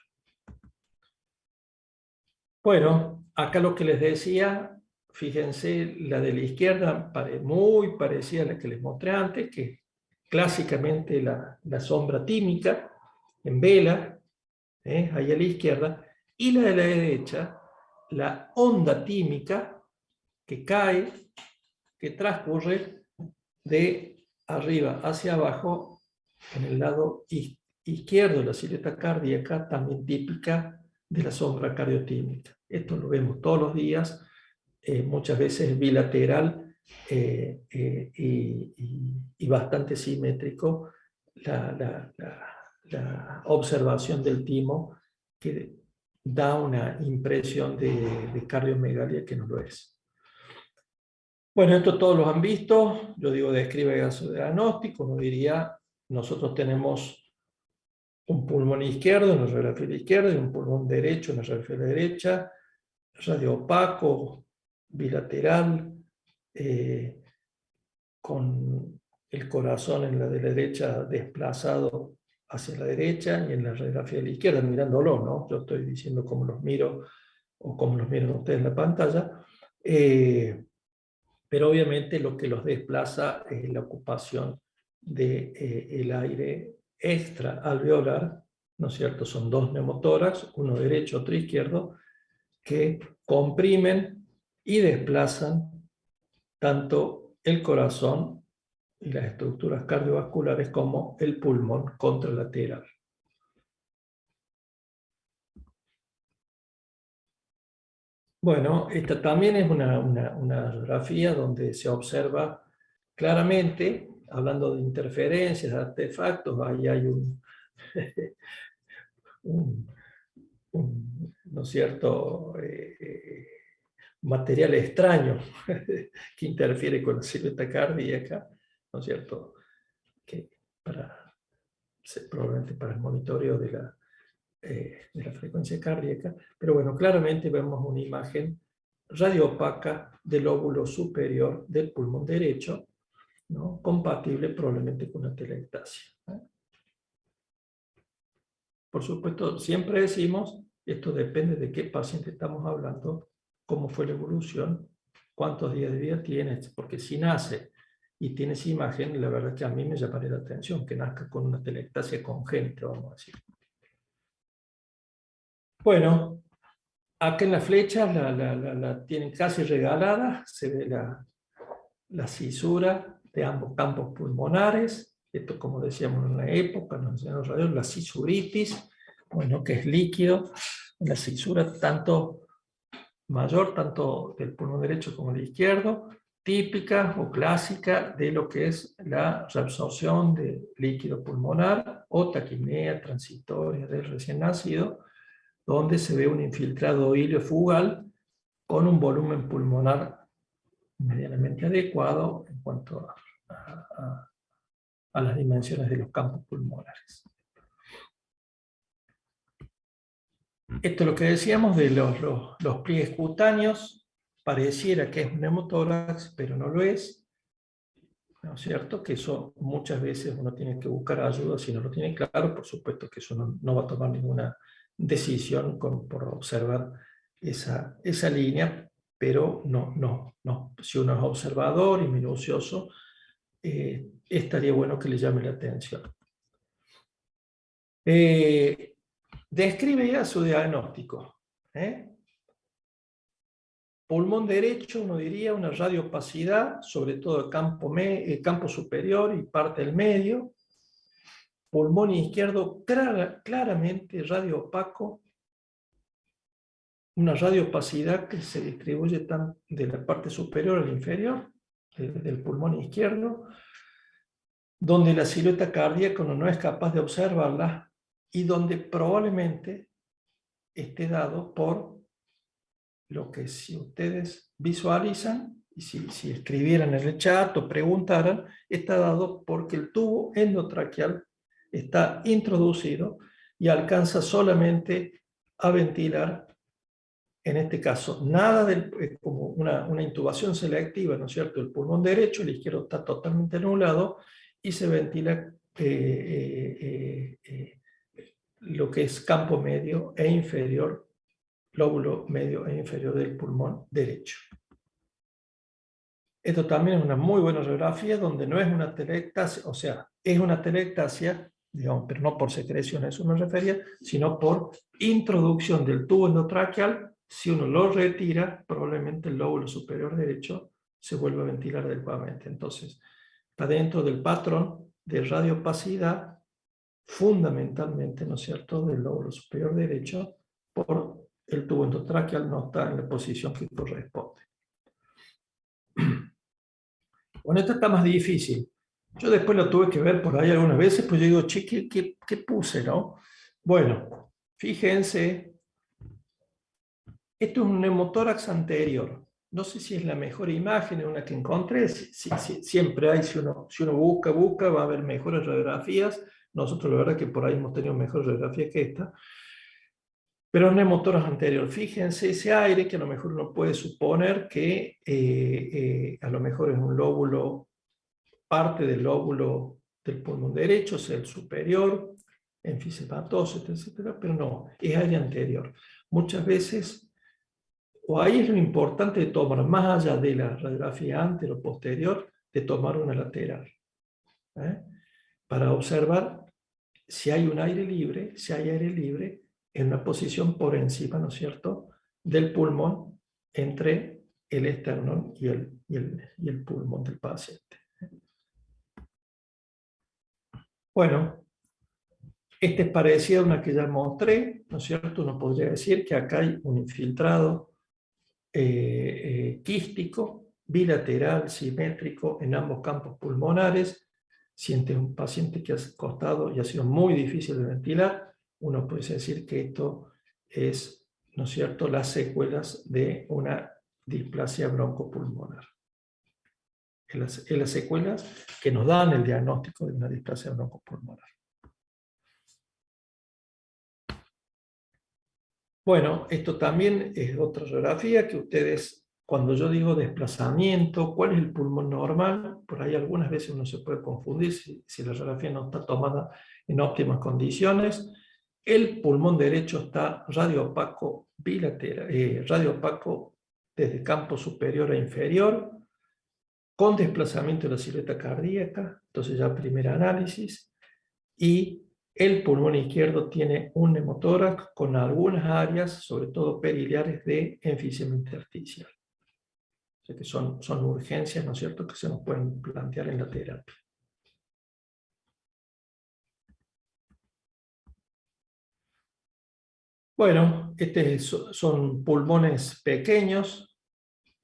Bueno, acá lo que les decía, fíjense, la de la izquierda muy parecida a la que les mostré antes, que clásicamente la sombra tímica en vela, ahí a la izquierda, y la de la derecha, la onda tímica que cae, que transcurre de arriba hacia abajo en el lado izquierdo de la silueta cardíaca, también típica de la sombra cardiotímica. Esto lo vemos todos los días, muchas veces bilateral y bastante simétrico la observación del timo, que da una impresión de cardiomegalia que no lo es. Bueno, esto todos lo han visto. Yo digo, describe gaso diagnóstico. Uno diría, nosotros tenemos un pulmón izquierdo, una radiografía izquierda, y un pulmón derecho, una radiografía derecha, radio opaco, bilateral, con el corazón en la de la derecha desplazado hacia la derecha y en la radiografía de la izquierda, mirándolo, ¿no? Yo estoy diciendo cómo los miro o cómo los miran ustedes en la pantalla. Pero obviamente lo que los desplaza es la ocupación del aire extraalveolar, ¿no es cierto? Son dos neumotórax, uno derecho, otro izquierdo, que comprimen y desplazan tanto el corazón y las estructuras cardiovasculares como el pulmón contralateral. Bueno, esta también es una radiografía donde se observa claramente, hablando de interferencias, de artefactos, ahí hay ¿no es cierto?, material extraño que interfiere con la silueta cardíaca, ¿no es cierto?, que probablemente para el monitoreo de la frecuencia cardíaca, pero bueno, claramente vemos una imagen radioopaca del lóbulo superior del pulmón derecho, ¿no?, compatible probablemente con una telectasia. Por supuesto, siempre decimos, esto depende de qué paciente estamos hablando, cómo fue la evolución, cuántos días de vida tienes, porque si nace y tienes imagen, la verdad que a mí me llamaría la atención que nazca con una telectasia congénita, vamos a decir. Bueno, acá en la flecha la tienen casi regalada, se ve la cisura de ambos campos pulmonares. Esto, como decíamos en la época, nos enseñaron los radiólogos, la cisuritis, bueno, que es líquido, la cisura tanto mayor, tanto del pulmón derecho como del izquierdo, típica o clásica de lo que es la reabsorción de líquido pulmonar o taquipnea transitoria del recién nacido, donde se ve un infiltrado ileofugal con un volumen pulmonar medianamente adecuado en cuanto a las dimensiones de los campos pulmonares. Esto es lo que decíamos de los pliegues cutáneos. Pareciera que es un neumotórax, pero no lo es, ¿no es cierto? Que eso muchas veces uno tiene que buscar ayuda si no lo tiene claro. Por supuesto que eso no va a tomar ninguna decisión por observar esa línea, pero no. Si uno es observador y minucioso, estaría bueno que le llame la atención. Describe ya su diagnóstico. Pulmón derecho, uno diría una radioopacidad, sobre todo el campo superior y parte del medio. Pulmón izquierdo claramente radioopaco, una radioopacidad que se distribuye de la parte superior al inferior del pulmón izquierdo, donde la silueta cardíaca uno no es capaz de observarla y donde probablemente esté dado por lo que, si ustedes visualizan y si escribieran en el chat o preguntaran, está dado porque el tubo endotraqueal está introducido y alcanza solamente a ventilar, en este caso, como una intubación selectiva, ¿no es cierto? El pulmón derecho, el izquierdo está totalmente anulado y se ventila lo que es campo medio e inferior lóbulo medio e inferior del pulmón derecho. Esto también es una muy buena radiografía donde no es una telectasia, o sea, es una telectasia, digamos, pero no por secreción, a eso me refería, sino por introducción del tubo endotraqueal. Si uno lo retira, probablemente el lóbulo superior derecho se vuelva a ventilar adecuadamente. Entonces, está dentro del patrón de radiopacidad, fundamentalmente, ¿no es cierto?, del lóbulo superior derecho, por el tubo endotraqueal no está en la posición que corresponde. Bueno, esto está más difícil. Yo después lo tuve que ver por ahí algunas veces, pues yo digo, che, ¿qué puse, no? Bueno, fíjense, esto es un neumotórax anterior. No sé si es la mejor imagen, una que encontré. Siempre hay, si uno busca, va a haber mejores radiografías. Nosotros la verdad que por ahí hemos tenido mejores radiografías que esta. Pero un neumotórax anterior, fíjense ese aire que a lo mejor uno puede suponer que a lo mejor es un lóbulo, parte del lóbulo del pulmón derecho, o sea, el superior, enfisematoso, etcétera, pero no, es aire anterior. Muchas veces, o ahí es lo importante de tomar, más allá de la radiografía anterior o posterior, de tomar una lateral, ¿eh? Para observar si hay un aire libre, si hay aire libre en una posición por encima, ¿no es cierto?, del pulmón entre el esternón y el pulmón del paciente. Bueno, este es parecido a una que ya mostré, ¿no es cierto? Uno podría decir que acá hay un infiltrado quístico, bilateral, simétrico en ambos campos pulmonares. Si es un paciente que ha costado y ha sido muy difícil de ventilar, uno puede decir que esto es, ¿no es cierto?, las secuelas de una displasia broncopulmonar. Es las secuelas que nos dan el diagnóstico de una displasia broncopulmonar. Bueno, esto también es otra radiografía que ustedes, cuando yo digo desplazamiento, ¿cuál es el pulmón normal? Por ahí algunas veces uno se puede confundir si la radiografía no está tomada en óptimas condiciones. El pulmón derecho está radioopaco bilateral, radioopaco desde campo superior a inferior, con desplazamiento de la silueta cardíaca, entonces ya primer análisis, y el pulmón izquierdo tiene un neumotórax con algunas áreas, sobre todo periliares, de enfisema intersticial. O sea que son urgencias, ¿no es cierto?, que se nos pueden plantear en la terapia. Bueno, son pulmones pequeños,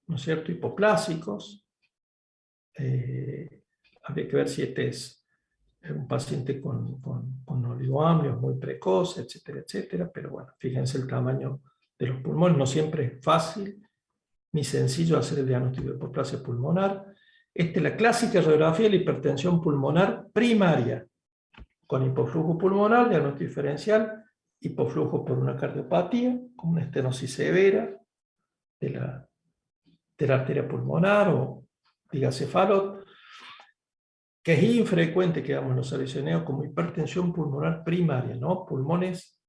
¿no es cierto?, hipoplásicos. Habría que ver si este es un paciente con oligoamnios muy precoz, etcétera, etcétera. Pero bueno, fíjense el tamaño de los pulmones. No siempre es fácil ni sencillo hacer el diagnóstico de hipoplasia pulmonar. Esta es la clásica radiografía de la hipertensión pulmonar primaria, con hipoflujo pulmonar, diagnóstico diferencial, hipoflujo por una cardiopatía, con una estenosis severa de la arteria pulmonar o digacefalot, que es infrecuente que hagamos los seleccionados como hipertensión pulmonar primaria, ¿no? Pulmones,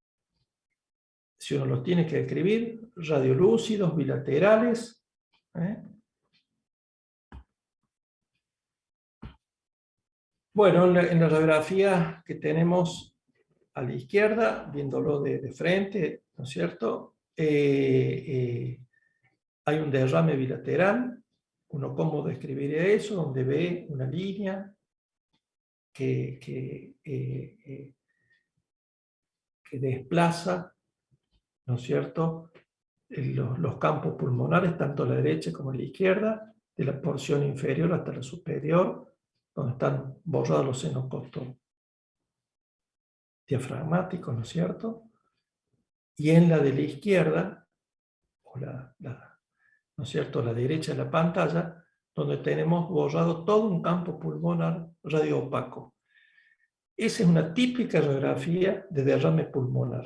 si uno los tiene que describir, radiolúcidos, bilaterales, ¿eh? Bueno, en la radiografía que tenemos a la izquierda, viéndolo de frente, ¿no es cierto? Hay un derrame bilateral. Uno, ¿cómo describiría eso? Donde ve una línea que desplaza, ¿no es cierto?, los campos pulmonares, tanto a la derecha como a la izquierda, de la porción inferior hasta la superior, donde están borrados los senos costos diafragmáticos, ¿no es cierto? Y en la de la izquierda, o ¿no es cierto?, la derecha de la pantalla, donde tenemos borrado todo un campo pulmonar radioopaco. Esa es una típica radiografía de derrame pulmonar,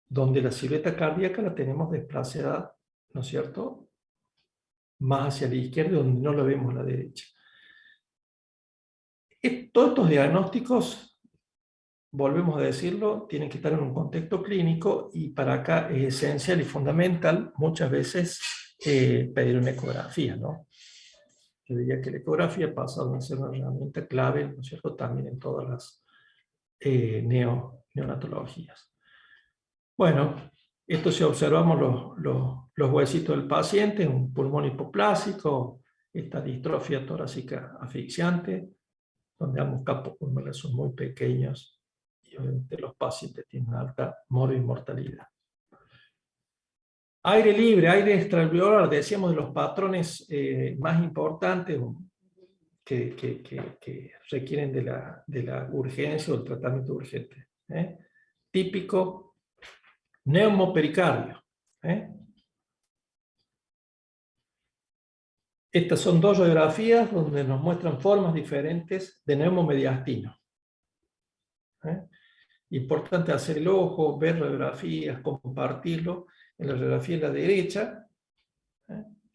donde la silueta cardíaca la tenemos desplazada, ¿no es cierto?, más hacia la izquierda, donde no la vemos a la derecha. Todos estos diagnósticos volvemos a decirlo, tienen que estar en un contexto clínico y para acá es esencial y fundamental muchas veces pedir una ecografía, ¿no? Yo diría que la ecografía pasa a ser una herramienta clave, ¿no es cierto?, también en todas las neonatologías. Bueno, esto si observamos los huesitos del paciente, un pulmón hipoplásico, esta distrofia torácica asfixiante, donde ambos campos pulmonares son muy pequeños y obviamente los pacientes tienen alta mortalidad. Aire libre, aire extraalveolar, decíamos de los patrones más importantes que requieren de la urgencia o el tratamiento urgente. Típico, neumopericardio. Estas son dos radiografías donde nos muestran formas diferentes de neumomediastino. Importante hacer el ojo, ver radiografías, compartirlo. En la radiografía de la derecha,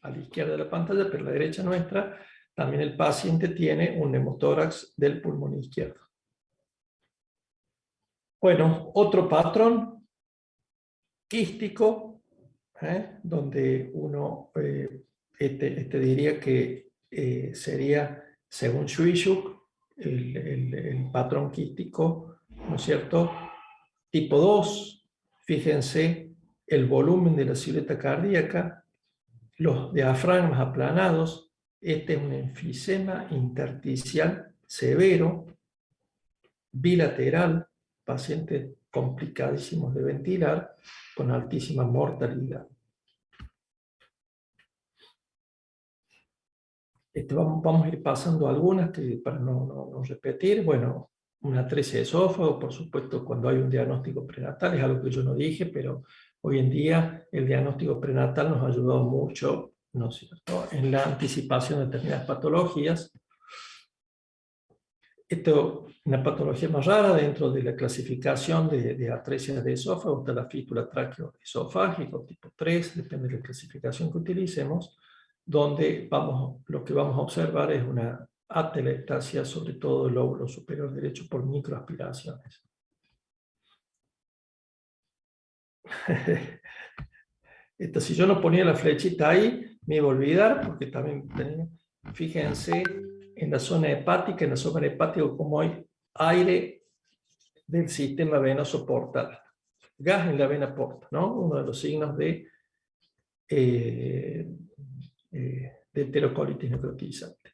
a la izquierda de la pantalla, pero a la derecha nuestra, también el paciente tiene un neumotórax del pulmón izquierdo. Bueno, otro patrón quístico, donde uno diría que sería, según Shuishuk, el patrón quístico, ¿no es cierto? Tipo 2, fíjense el volumen de la silueta cardíaca, los diafragmas aplanados. Este es un enfisema intersticial severo, bilateral, pacientes complicadísimos de ventilar, con altísima mortalidad. Vamos a ir pasando algunas para no repetir. Bueno, una atresia de esófago, por supuesto, cuando hay un diagnóstico prenatal, es algo que yo no dije, pero hoy en día el diagnóstico prenatal nos ha ayudado mucho, ¿no es cierto?, en la anticipación de determinadas patologías. Esto es una patología más rara dentro de la clasificación de atresia de esófago, está la fístula tráqueo-esofágica, tipo 3, depende de la clasificación que utilicemos, donde lo que vamos a observar es una atelectasia, sobre todo del lóbulo superior derecho, por microaspiraciones. Si yo no ponía la flechita ahí, me iba a olvidar, porque también fíjense en la zona hepática, como hay aire del sistema venoso portal, gas en la vena porta, ¿no? Uno de los signos de enterocolitis necrotizante.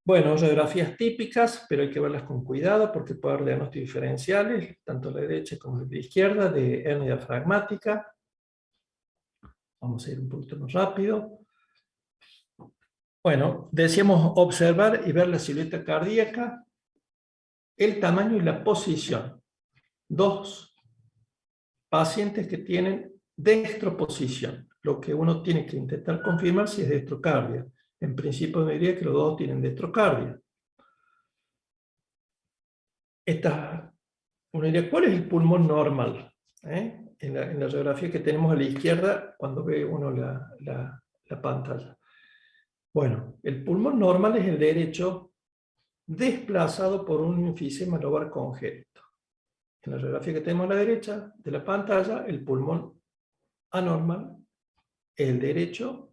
Bueno, radiografías típicas, pero hay que verlas con cuidado porque puede haber diagnósticos diferenciales, tanto a la derecha como a la izquierda, de hernia diafragmática. Vamos a ir un poquito más rápido. Bueno, decíamos observar y ver la silueta cardíaca, el tamaño y la posición. Dos pacientes que tienen dextroposición, lo que uno tiene que intentar confirmar si es dextrocardia. En principio me diría que los dos tienen dextrocardia. Uno diría, ¿cuál es el pulmón normal? En la radiografía que tenemos a la izquierda, cuando ve uno la pantalla. Bueno, el pulmón normal es el derecho desplazado por un enfisema lobar congénito. En la radiografía que tenemos a la derecha de la pantalla, el pulmón anormal es el derecho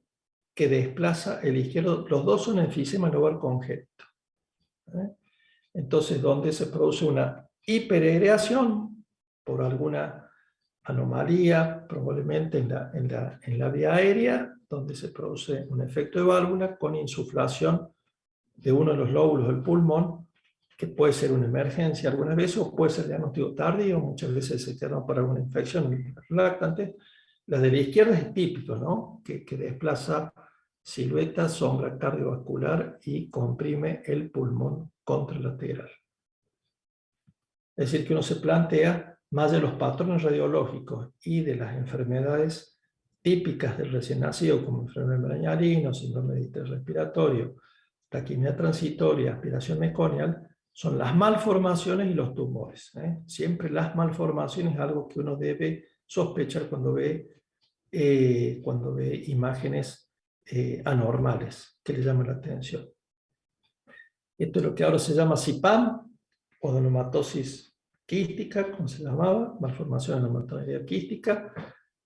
que desplaza el izquierdo. Los dos son enfisema lobar congénito. Entonces, donde se produce una hipereireación por alguna anomalía, probablemente en la vía aérea, donde se produce un efecto de válvula con insuflación de uno de los lóbulos del pulmón, que puede ser una emergencia algunas veces o puede ser diagnóstico tardío, muchas veces se queda para alguna infección lactante. La de la izquierda es típico, ¿no? Que desplaza silueta, sombra cardiovascular y comprime el pulmón contralateral. Es decir, que uno se plantea, más de los patrones radiológicos y de las enfermedades típicas del recién nacido, como enfermedad de Brañarino, síndrome de distrés respiratorio, taquimia transitoria, aspiración meconial, son las malformaciones y los tumores. Siempre las malformaciones es algo que uno debe sospechar cuando ve imágenes anormales que le llaman la atención. Esto es lo que ahora se llama CIPAM, odonomatosis quística, como se llamaba, malformación odontogénica quística,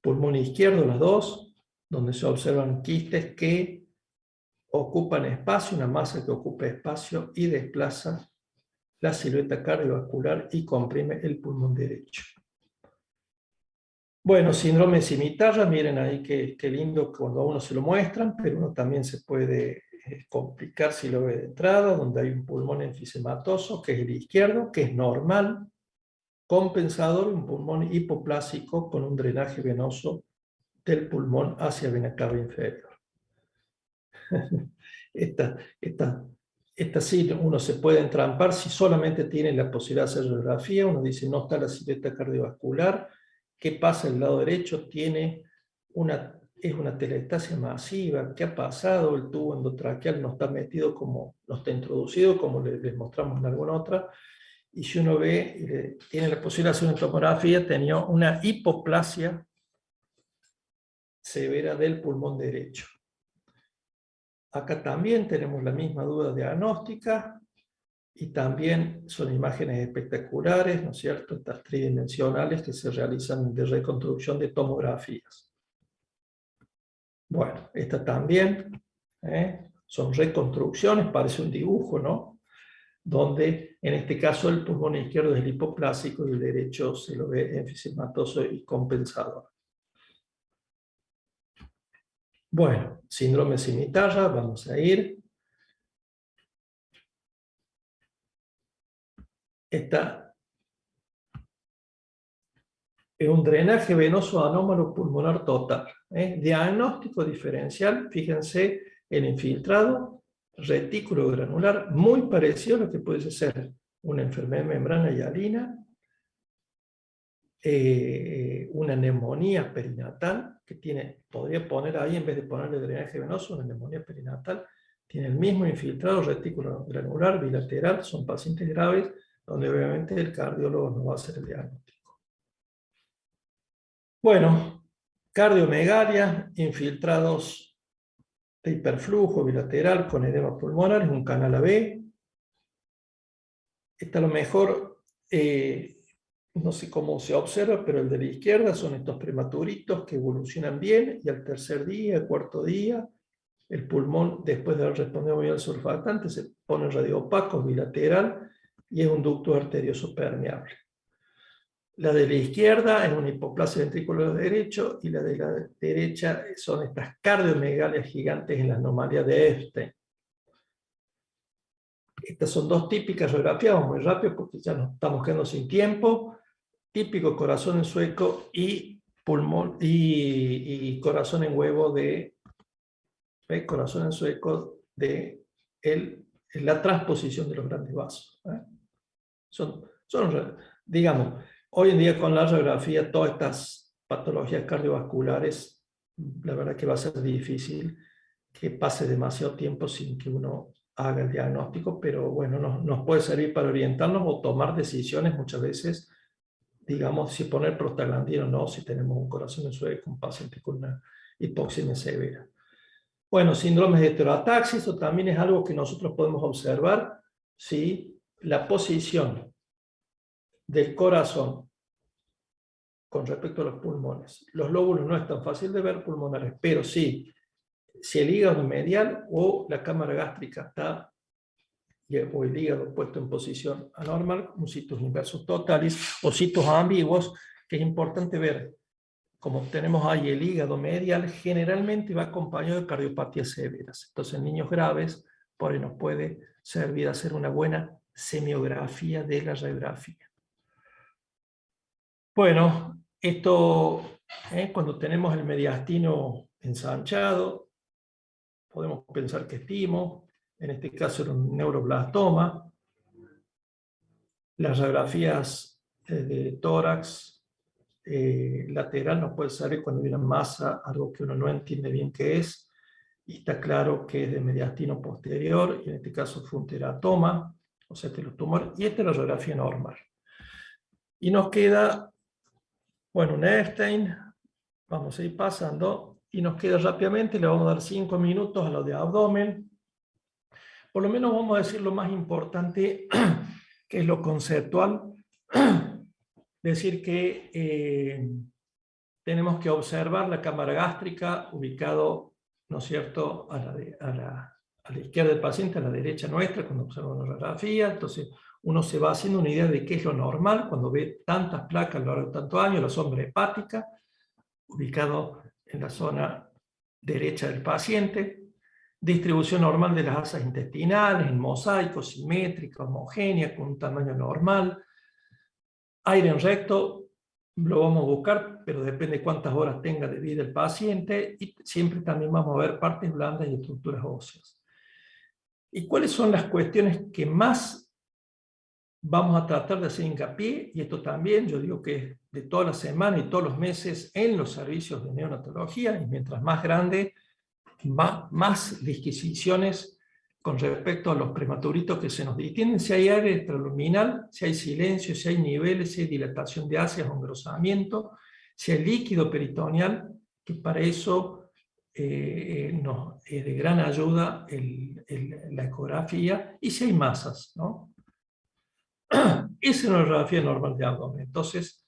pulmón izquierdo, las dos, donde se observan quistes que ocupan espacio, una masa que ocupa espacio y desplaza la silueta cardiovascular y comprime el pulmón derecho. Bueno, síndrome de cimitarra, miren ahí qué lindo cuando a uno se lo muestran, pero uno también se puede complicar si lo ve de entrada, donde hay un pulmón enfisematoso, que es el izquierdo, que es normal, compensador, un pulmón hipoplásico con un drenaje venoso del pulmón hacia vena cava inferior. Esta sí, uno se puede entrampar si solamente tiene la posibilidad de hacer radiografía. Uno dice, no está la silueta cardiovascular. ¿Qué pasa el lado derecho? Es una telestasia masiva. ¿Qué ha pasado? El tubo endotraqueal no está metido como, no está introducido, como les mostramos en alguna otra. Y si uno ve, tiene la posibilidad de hacer una tomografía, tenía una hipoplasia severa del pulmón derecho. Acá también tenemos la misma duda diagnóstica y también son imágenes espectaculares, ¿no es cierto? Estas tridimensionales que se realizan de reconstrucción de tomografías. Bueno, esta también son reconstrucciones, parece un dibujo, ¿no? Donde en este caso el pulmón izquierdo es el hipoplásico y el derecho se lo ve enfisematoso y compensador. Bueno, síndrome de cimitarra, vamos a ir. Esta es un drenaje venoso anómalo pulmonar total. Diagnóstico diferencial, fíjense, el infiltrado, retículo granular, muy parecido a lo que puede ser una enfermedad de membrana hialina, una neumonía perinatal, que podría poner ahí, en vez de ponerle drenaje venoso, una neumonía perinatal, tiene el mismo infiltrado, retículo granular, bilateral, son pacientes graves, donde obviamente el cardiólogo no va a hacer el diagnóstico. Bueno, cardiomegalia, infiltrados de hiperflujo bilateral con edema pulmonar, es un canal AB. Esta a lo mejor, no sé cómo se observa, pero el de la izquierda son estos prematuritos que evolucionan bien y al tercer día, cuarto día, el pulmón, después de haber respondido muy al surfactante, se pone radiopaco bilateral y es un ducto arterioso permeable. La de la izquierda es una hipoplasia ventricular derecho y la de la derecha son estas cardiomegalias gigantes en la anomalía de Epstein. Estas son dos típicas radiografías, vamos muy rápido porque ya nos estamos quedando sin tiempo. Típico corazón en sueco y pulmón y corazón en huevo de corazón en sueco de la transposición de los grandes vasos. Digamos, hoy en día con la radiografía, todas estas patologías cardiovasculares, la verdad que va a ser difícil que pase demasiado tiempo sin que uno haga el diagnóstico, pero bueno, nos puede servir para orientarnos o tomar decisiones muchas veces, digamos, si poner prostaglandina o no, si tenemos un corazón en sueco, un paciente con una hipoxemia severa. Bueno, síndromes de heteroataxia, eso también es algo que nosotros podemos observar, ¿sí? La posición del corazón con respecto a los pulmones. Los lóbulos no es tan fácil de ver pulmonares, pero sí, si el hígado medial o la cámara gástrica está, o el hígado puesto en posición anormal, un situs inversus totalis, o situs ambiguos, que es importante ver. Como tenemos ahí el hígado medial, generalmente va acompañado de cardiopatías severas. Entonces, en niños graves, por ahí nos puede servir a hacer una buena semiografía de la radiografía. Bueno, esto, cuando tenemos el mediastino ensanchado, podemos pensar que es timo, en este caso era un neuroblastoma. Las radiografías de tórax lateral nos puede salir cuando hay una masa, algo que uno no entiende bien qué es, y está claro que es de mediastino posterior, y en este caso fue un teratoma, o sea, tumor, y esta es la radiografía normal. Y nos queda, bueno, un Epstein, vamos a ir pasando, y nos queda rápidamente, le vamos a dar 5 minutos a lo de abdomen. Por lo menos vamos a decir lo más importante que es lo conceptual, decir que tenemos que observar la cámara gástrica ubicado, ¿no es cierto?, a la izquierda del paciente, a la derecha nuestra, cuando observamos la radiografía. Entonces uno se va haciendo una idea de qué es lo normal cuando ve tantas placas a lo largo de tantos años, la sombra hepática, ubicado en la zona derecha del paciente, distribución normal de las asas intestinales, en mosaico, simétrica, homogénea, con un tamaño normal, aire en recto, lo vamos a buscar, pero depende de cuántas horas tenga de vida el paciente, y siempre también vamos a ver partes blandas y estructuras óseas. ¿Y cuáles son las cuestiones que más vamos a tratar de hacer hincapié? Y esto también, yo digo que es de toda la semana y todos los meses en los servicios de neonatología, y mientras más grande, más disquisiciones con respecto a los prematuritos que se nos distinguen, si hay aire extraluminal, si hay silencio, si hay niveles, si hay dilatación de áreas o engrosamiento, si hay líquido peritoneal, que para eso nos es de gran ayuda la ecografía, y si hay masas, ¿no? Esa es una radiografía normal de abdomen. Entonces,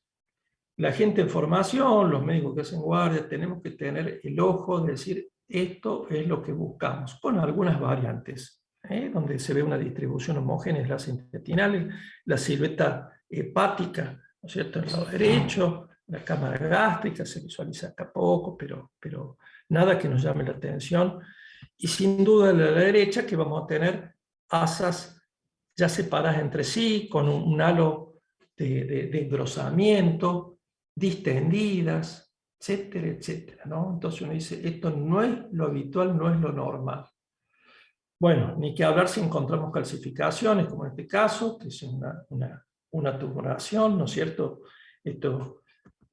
la gente en formación, los médicos que hacen guardia, tenemos que tener el ojo de decir, esto es lo que buscamos, con algunas variantes, donde se ve una distribución homogénea de las intestinales, la silueta hepática, ¿no es cierto?, en el lado derecho, la cámara gástrica se visualiza acá poco, pero nada que nos llame la atención. Y sin duda en la derecha, que vamos a tener asas ya separadas entre sí, con un halo de engrosamiento, distendidas, etcétera, etcétera, ¿no? Entonces uno dice, esto no es lo habitual, no es lo normal. Bueno, ni que hablar si encontramos calcificaciones, como en este caso, que es una tumoración, ¿no es cierto? Esto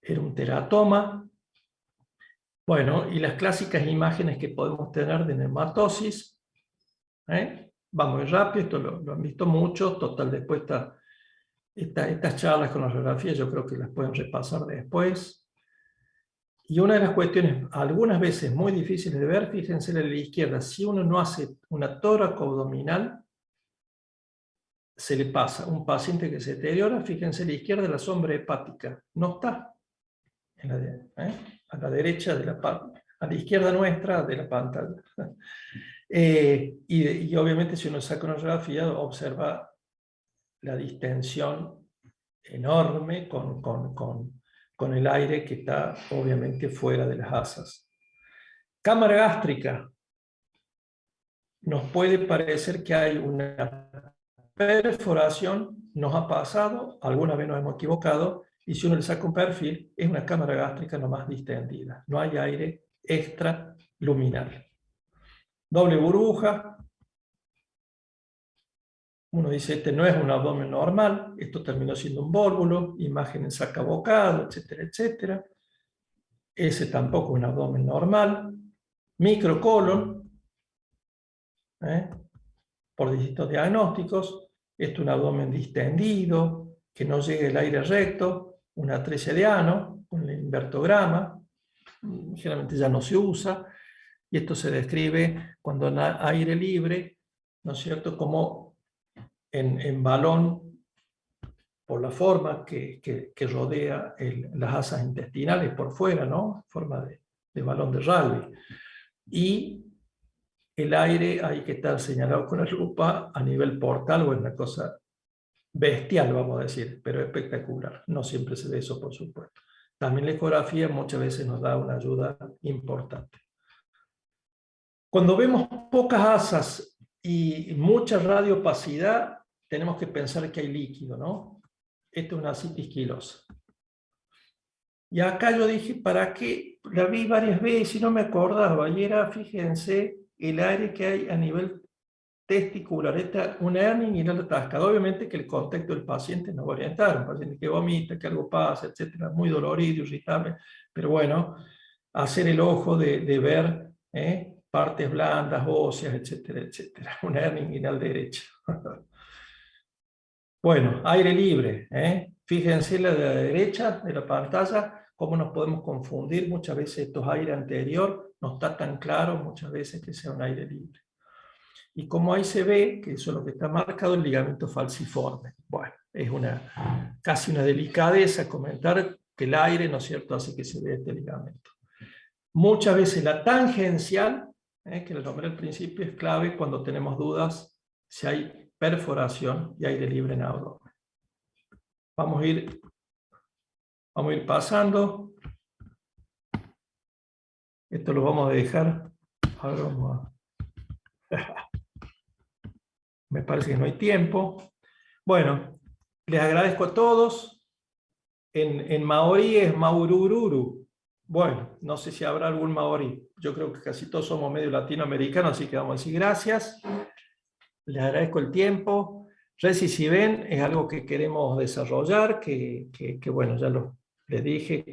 era un teratoma. Bueno, y las clásicas imágenes que podemos tener de neumatosis. Va muy rápido, esto lo han visto mucho, total, después estas charlas con la radiografía yo creo que las pueden repasar después. Y una de las cuestiones, algunas veces muy difíciles de ver, fíjense en la izquierda, si uno no hace una tóraco-abdominal, se le pasa. Un paciente que se deteriora, fíjense a la izquierda, la sombra hepática, no está a la derecha de a la izquierda nuestra de la pantalla. Y obviamente si uno saca una radiografía, observa la distensión enorme con el aire que está obviamente fuera de las asas. Cámara gástrica. Nos puede parecer que hay una perforación, nos ha pasado, alguna vez nos hemos equivocado, y si uno le saca un perfil, es una cámara gástrica nomás distendida. No hay aire extraluminal. Doble burbuja. Uno dice, este no es un abdomen normal, esto terminó siendo un vólvulo, imagen en sacabocado, etcétera, etcétera. Ese tampoco es un abdomen normal. Microcolon, por distintos diagnósticos. Esto es un abdomen distendido, que no llegue el aire recto, una atresia de ano, con el invertograma, generalmente ya no se usa, y esto se describe cuando hay aire libre, ¿no es cierto?, como en balón, por la forma que rodea las asas intestinales por fuera, ¿no?, forma de balón de rugby. Y el aire hay que estar señalado con la lupa a nivel portal, o es una cosa bestial, vamos a decir, pero espectacular. No siempre se ve eso, por supuesto. También la ecografía muchas veces nos da una ayuda importante. Cuando vemos pocas asas y mucha radiopacidad, tenemos que pensar que hay líquido, ¿no? Esto es una ascitis quilosa. Y acá yo dije, ¿para qué? La vi varias veces y no me acordaba. Y era, fíjense, el aire que hay a nivel testicular. Esta, una hernia inguinal atascada. Obviamente que el contexto del paciente nos va a orientar. Un paciente que vomita, que algo pasa, etcétera, muy dolorido, irritable. Pero bueno, hacer el ojo de ver partes blandas, óseas, etcétera, etcétera. Una hernia inguinal derecha. Bueno, aire libre. Fíjense la de la derecha de la pantalla, cómo nos podemos confundir. Muchas veces esto es aire anterior, no está tan claro muchas veces que sea un aire libre. y como ahí se ve, que eso es lo que está marcado, el ligamento falciforme. Bueno, es casi una delicadeza comentar que el aire, ¿no es cierto?, hace que se vea este ligamento. Muchas veces la tangencial, que lo nombré al principio, es clave cuando tenemos dudas si hay perforación y aire libre en abdomen. Vamos a ir pasando. Esto lo vamos a dejar. Ahora vamos a... Me parece que no hay tiempo. Bueno, les agradezco a todos. En maorí es maurururu. Bueno, no sé si habrá algún maorí. Yo creo que casi todos somos medio latinoamericanos, así que vamos a decir gracias. Les agradezco el tiempo. Reci si ven, es algo que queremos desarrollar, que bueno, ya les dije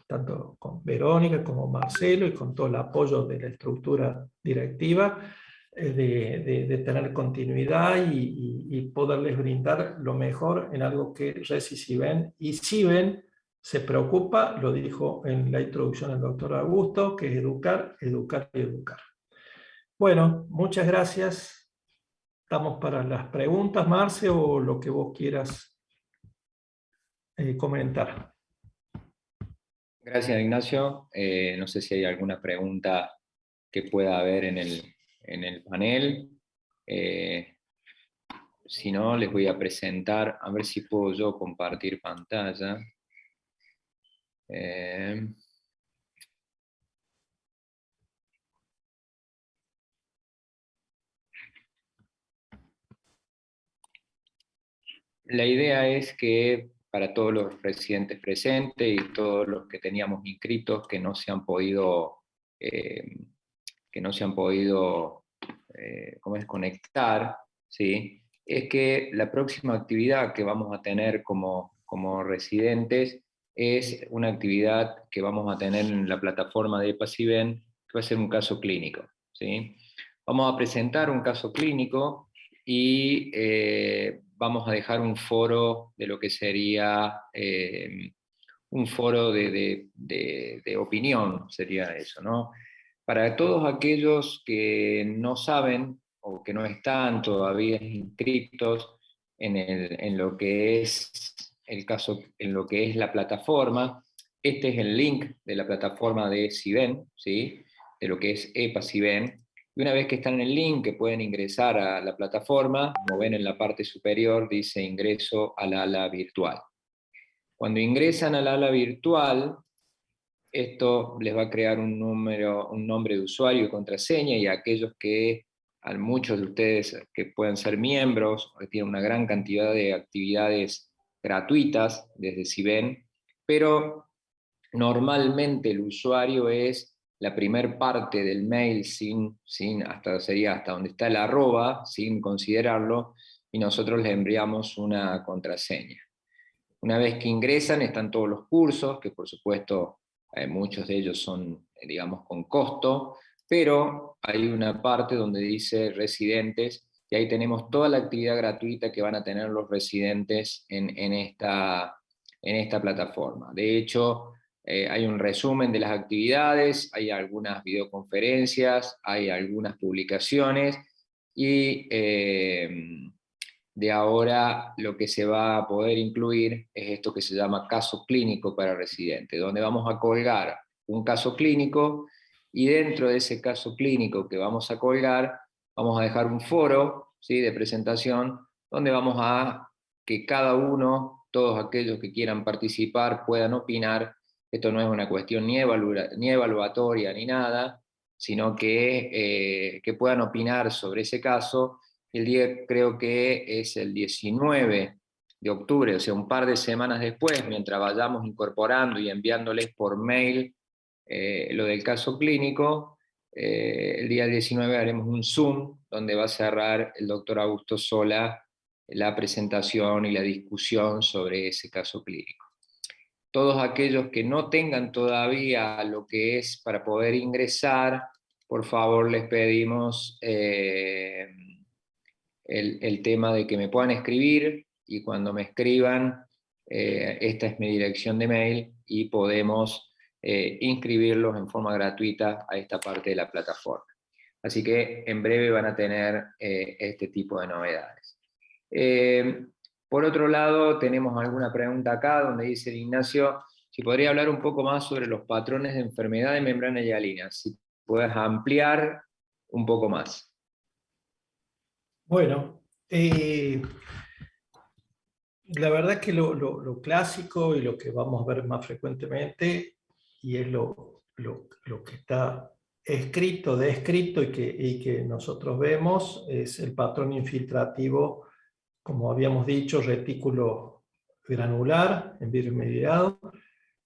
tanto con Verónica como Marcelo y con todo el apoyo de la estructura directiva, de tener continuidad y poderles brindar lo mejor en algo que Reci si ven y si ven se preocupa, lo dijo en la introducción el doctor Augusto, que es educar, educar y educar. Bueno, muchas gracias. Estamos para las preguntas, Marce, o lo que vos quieras comentar. Gracias, Ignacio. No sé si hay alguna pregunta que pueda haber en el panel. Si no, les voy a presentar, a ver si puedo yo compartir pantalla. La idea es que para todos los residentes presentes y todos los que teníamos inscritos que no se han podido, conectar, ¿sí? Es que la próxima actividad que vamos a tener como residentes es una actividad que vamos a tener en la plataforma de EPA-SIVEN, que va a ser un caso clínico, ¿sí? Vamos a presentar un caso clínico y vamos a dejar un foro de lo que sería un foro de opinión, sería eso, ¿no? Para todos aquellos que no saben o que no están todavía inscritos en lo que es el caso, en lo que es la plataforma, este es el link de la plataforma de SIVEN, ¿sí? De lo que es EPA-SIVEN. Y una vez que están en el link, que pueden ingresar a la plataforma, como ven en la parte superior, dice ingreso al ala virtual. Cuando ingresan al ala virtual, esto les va a crear un nombre de usuario y contraseña, y aquellos que, a muchos de ustedes que pueden ser miembros, que tienen una gran cantidad de actividades gratuitas desde SIVEN, pero normalmente el usuario es la primer parte del mail sería hasta donde está el arroba, sin considerarlo, y nosotros le enviamos una contraseña. Una vez que ingresan están todos los cursos, que por supuesto muchos de ellos son, digamos, con costo, pero hay una parte donde dice residentes, y ahí tenemos toda la actividad gratuita que van a tener los residentes en esta plataforma. De hecho, hay un resumen de las actividades, hay algunas videoconferencias, hay algunas publicaciones, y de ahora lo que se va a poder incluir es esto que se llama caso clínico para residentes, donde vamos a colgar un caso clínico, y dentro de ese caso clínico que vamos a colgar, vamos a dejar un foro, ¿sí?, de presentación, donde vamos a que cada uno, todos aquellos que quieran participar, puedan opinar. Esto no es una cuestión ni evaluatoria ni nada, sino que puedan opinar sobre ese caso. El día, creo que es el 19 de octubre, o sea, un par de semanas después, mientras vayamos incorporando y enviándoles por mail lo del caso clínico, el día 19 haremos un Zoom donde va a cerrar el doctor Augusto Sola la presentación y la discusión sobre ese caso clínico. Todos aquellos que no tengan todavía lo que es para poder ingresar, por favor les pedimos el tema de que me puedan escribir, y cuando me escriban, esta es mi dirección de mail y podemos inscribirlos en forma gratuita a esta parte de la plataforma. Así que en breve van a tener este tipo de novedades. Por otro lado, tenemos alguna pregunta acá donde dice Ignacio, si podría hablar un poco más sobre los patrones de enfermedad de membrana hialina, si puedes ampliar un poco más. Bueno, la verdad que lo clásico y lo que vamos a ver más frecuentemente, y es lo que está escrito, descrito y que nosotros vemos, es el patrón infiltrativo, como habíamos dicho, retículo granular en vidrio mediado,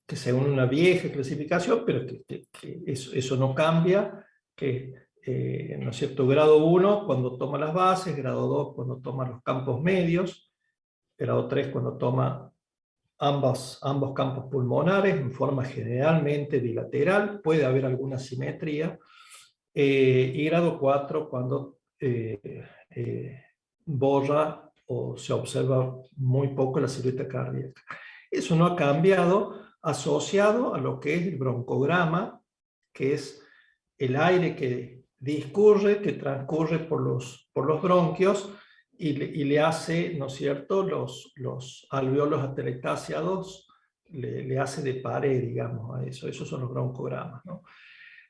que según una vieja clasificación, pero que eso no cambia, que ¿no es cierto? Grado 1 cuando toma las bases, grado 2 cuando toma los campos medios, grado 3 cuando toma ambos campos pulmonares en forma generalmente bilateral, puede haber alguna simetría, y grado 4 cuando borra o se observa muy poco la silueta cardíaca. Eso no ha cambiado, asociado a lo que es el broncograma, que es el aire que discurre, que transcurre por los bronquios y le hace, ¿no es cierto?, los alveolos atelectáceados, le hace de pared, digamos, a eso. Esos son los broncogramas, ¿no?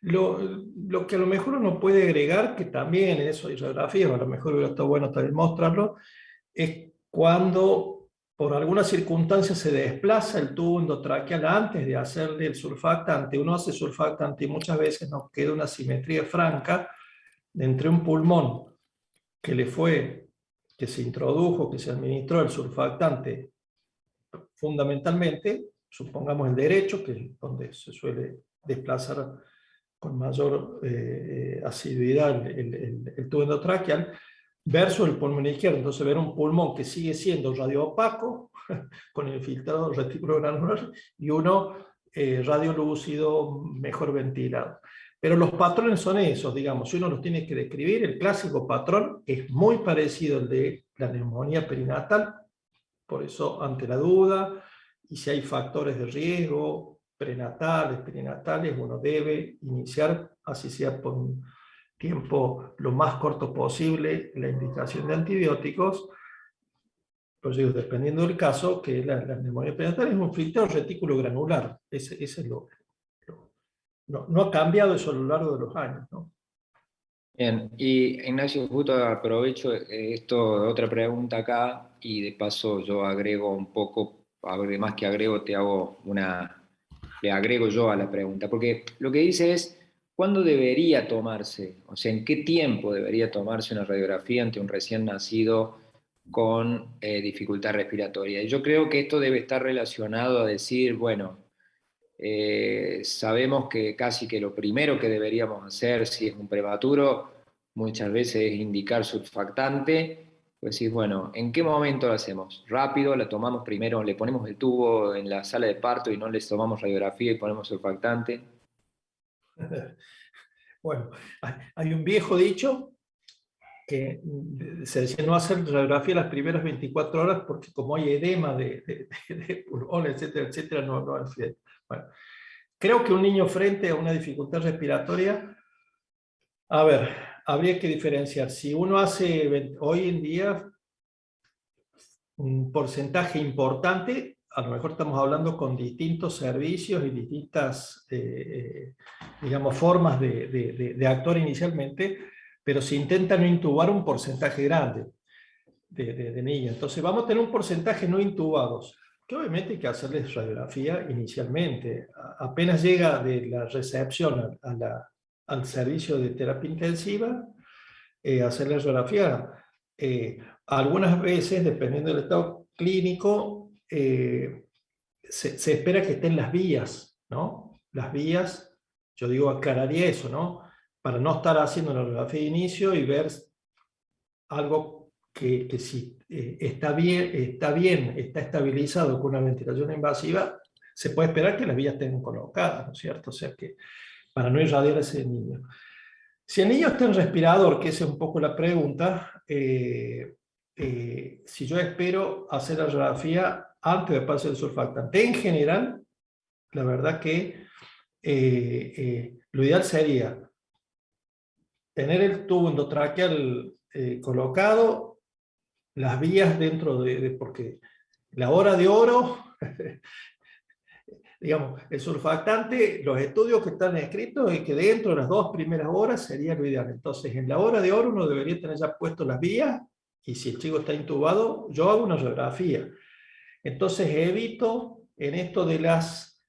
Lo que a lo mejor uno puede agregar, que también en eso hay radiografías, a lo mejor hubiera estado bueno también mostrarlo, es cuando por alguna circunstancia se desplaza el tubo endotraqueal antes de hacerle el surfactante. Uno hace surfactante y muchas veces nos queda una simetría franca entre un pulmón que se introdujo, que se administró el surfactante fundamentalmente, supongamos el derecho, que es donde se suele desplazar con mayor asiduidad el tubo endotraqueal, versus el pulmón izquierdo. Entonces ver un pulmón que sigue siendo radioopaco, con el filtrado retículo granular, y uno radiolúcido, mejor ventilado. Pero los patrones son esos, digamos, si uno los tiene que describir, el clásico patrón es muy parecido al de la neumonía perinatal, por eso ante la duda, y si hay factores de riesgo, prenatales, perinatales, uno debe iniciar, así sea por un tiempo lo más corto posible, la indicación de antibióticos, pues digo, dependiendo del caso, que la neumonía perinatal es un filtrado retículo granular. Ese es no ha cambiado eso a lo largo de los años, ¿no? Bien, y Ignacio, justo aprovecho esto de otra pregunta acá y de paso yo agrego un poco, además que agrego, le agrego yo a la pregunta, porque lo que dice es, ¿cuándo debería tomarse, o sea, en qué tiempo debería tomarse una radiografía ante un recién nacido con dificultad respiratoria? Y yo creo que esto debe estar relacionado a decir, bueno, sabemos que casi que lo primero que deberíamos hacer si es un prematuro muchas veces es indicar surfactante. Pues decís, bueno, ¿en qué momento lo hacemos? ¿Rápido? ¿La tomamos primero? ¿Le ponemos el tubo en la sala de parto y no les tomamos radiografía y ponemos surfactante? Bueno, hay un viejo dicho que se decía no hacer radiografía las primeras 24 horas porque como hay edema de pulmón, etcétera, etcétera, no hace. Bueno, creo que un niño frente a una dificultad respiratoria, a ver, habría que diferenciar. Si uno hace hoy en día un porcentaje importante, a lo mejor estamos hablando con distintos servicios y distintas, digamos, formas de actuar inicialmente, pero se intenta no intubar un porcentaje grande de niños. Entonces vamos a tener un porcentaje no intubados, que obviamente hay que hacerles radiografía inicialmente. Apenas llega de la recepción al servicio de terapia intensiva, hacerles radiografía. Algunas veces, dependiendo del estado clínico, se espera que estén las vías, ¿no? Las vías, yo digo, aclararía eso, ¿no? Para no estar haciendo una radiografía de inicio y ver algo que si está bien, está estabilizado con una ventilación invasiva, se puede esperar que las vías estén colocadas, ¿no es cierto? O sea que para no irradiar a ese niño. Si el niño está en respirador, que esa es un poco la pregunta, si yo espero hacer la radiografía antes de pasar el surfactante. En general, la verdad que lo ideal sería tener el tubo endotraqueal colocado, las vías dentro porque la hora de oro, digamos, el surfactante, los estudios que están escritos es que dentro de las 2 primeras horas sería lo ideal. Entonces, en la hora de oro uno debería tener ya puesto las vías, y si el chico está intubado, yo hago una radiografía. Entonces, evito en esto de las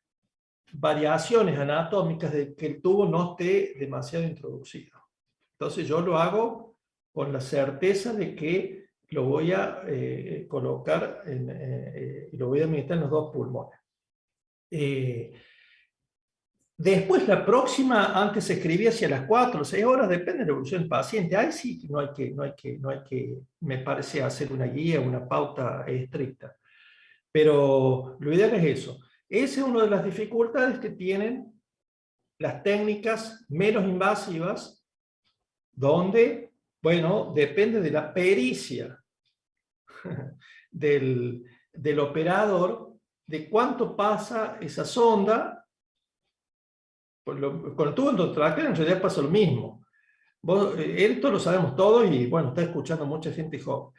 variaciones anatómicas de que el tubo no esté demasiado introducido. Entonces, yo lo hago con la certeza de que lo voy a colocar y lo voy a administrar en los 2 pulmones. Después la próxima, antes se escribía hacia las 4 o 6 horas, depende de la evolución del paciente. Ahí sí no hay que, me parece, hacer una guía, una pauta estricta. Pero lo ideal es eso. Esa es una de las dificultades que tienen las técnicas menos invasivas, donde, bueno, depende de la pericia del operador, de cuánto pasa esa sonda. Con el tubo endotraqueal en realidad pasa lo mismo. Esto lo sabemos todos y bueno, está escuchando mucha gente joven.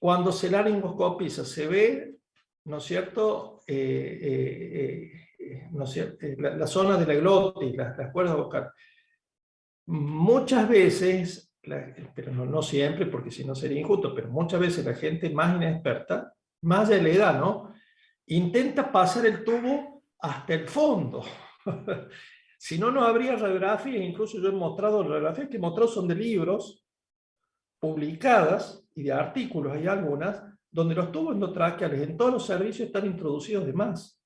Cuando se laringoscopiza se ve, ¿no es cierto? ¿No es cierto? La zona de la glotis, las cuerdas vocales. Muchas veces, pero no siempre, porque si no sería injusto, pero muchas veces la gente más inexperta, más allá de la edad, ¿no? Intenta pasar el tubo hasta el fondo. Si no, no habría radiografías. Incluso yo he mostrado radiografías que he mostrado son de libros publicadas y de artículos, hay algunas, donde los tubos endotraqueales en todos los servicios están introducidos de más.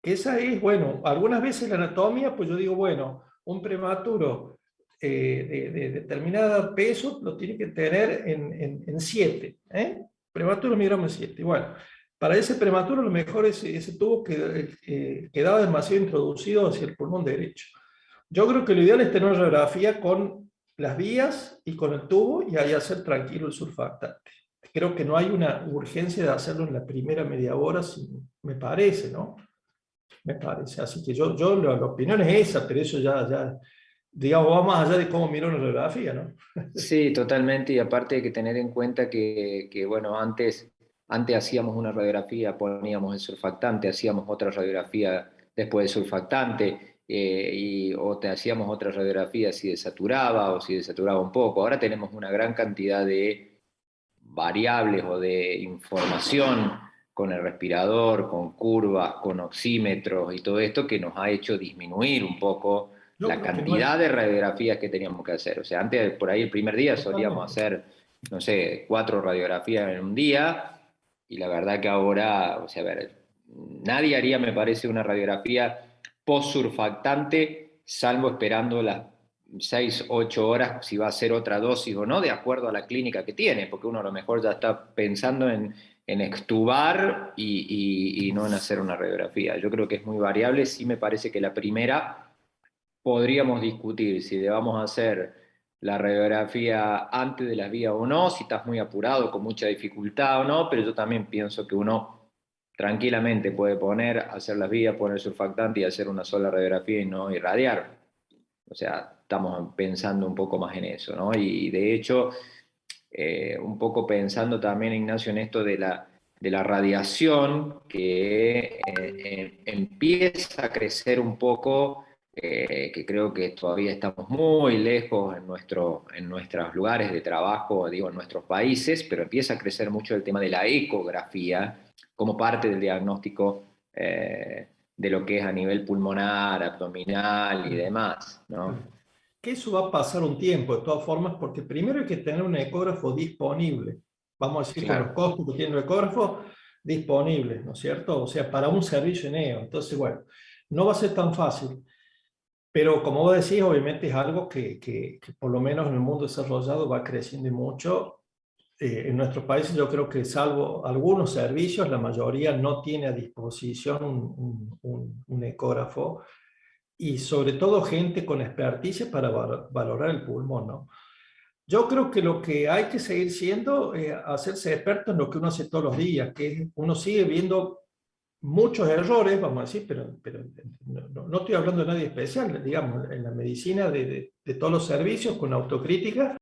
Esa es, bueno, algunas veces la anatomía, pues yo digo, bueno, un prematuro de determinado peso lo tiene que tener en 7, prematuro miligramo en 7. Bueno, para ese prematuro lo mejor es ese tubo que quedaba demasiado introducido hacia el pulmón derecho. Yo creo que lo ideal es tener una radiografía con las vías y con el tubo y ahí hacer tranquilo el surfactante. Creo que no hay una urgencia de hacerlo en la primera media hora, me parece, ¿no? Me parece. Así que la opinión es esa, pero eso ya digamos, va más allá de cómo miro una radiografía, ¿no? Sí, totalmente, y aparte hay que tener en cuenta que bueno, antes hacíamos una radiografía, poníamos el surfactante, hacíamos otra radiografía después del surfactante, o te hacíamos otra radiografía si desaturaba o si desaturaba un poco. Ahora tenemos una gran cantidad de variables o de información con el respirador, con curvas, con oxímetros y todo esto que nos ha hecho disminuir un poco Yo la creo que no cantidad de radiografías que teníamos que hacer. O sea, antes, por ahí el primer día solíamos totalmente. hacer, no sé, 4 radiografías en un día, y la verdad que ahora, o sea, a ver, nadie haría, me parece, una radiografía post-surfactante, salvo esperando las 6, 8 horas si va a ser otra dosis o no, de acuerdo a la clínica que tiene, porque uno a lo mejor ya está pensando en extubar y no en hacer una radiografía. Yo creo que es muy variable. Sí me parece que la primera podríamos discutir si debamos hacer la radiografía antes de las vías o no, si estás muy apurado, con mucha dificultad o no, pero yo también pienso que uno tranquilamente puede hacer las vías, poner surfactante y hacer una sola radiografía y no irradiar. O sea, estamos pensando un poco más en eso, ¿no? Y de hecho, un poco pensando también, Ignacio, en esto de la radiación, que empieza a crecer un poco, que creo que todavía estamos muy lejos en nuestros lugares de trabajo, digo, en nuestros países, pero empieza a crecer mucho el tema de la ecografía como parte del diagnóstico de lo que es a nivel pulmonar, abdominal y demás, ¿no? Que eso va a pasar un tiempo, de todas formas, porque primero hay que tener un ecógrafo disponible. Vamos a decir, con los Claro. costos que tiene el ecógrafo disponibles, ¿no es cierto? O sea, para un servicio NEO. Entonces, bueno, no va a ser tan fácil. Pero como vos decís, obviamente es algo que por lo menos en el mundo desarrollado va creciendo y mucho. En nuestros países yo creo que salvo algunos servicios, la mayoría no tiene a disposición un ecógrafo, y sobre todo gente con experticia para valorar el pulmón, ¿no? Yo creo que lo que hay que seguir siendo es hacerse experto en lo que uno hace todos los días, que uno sigue viendo muchos errores, vamos a decir, pero no estoy hablando de nadie especial, digamos, en la medicina de todos los servicios con autocrítica,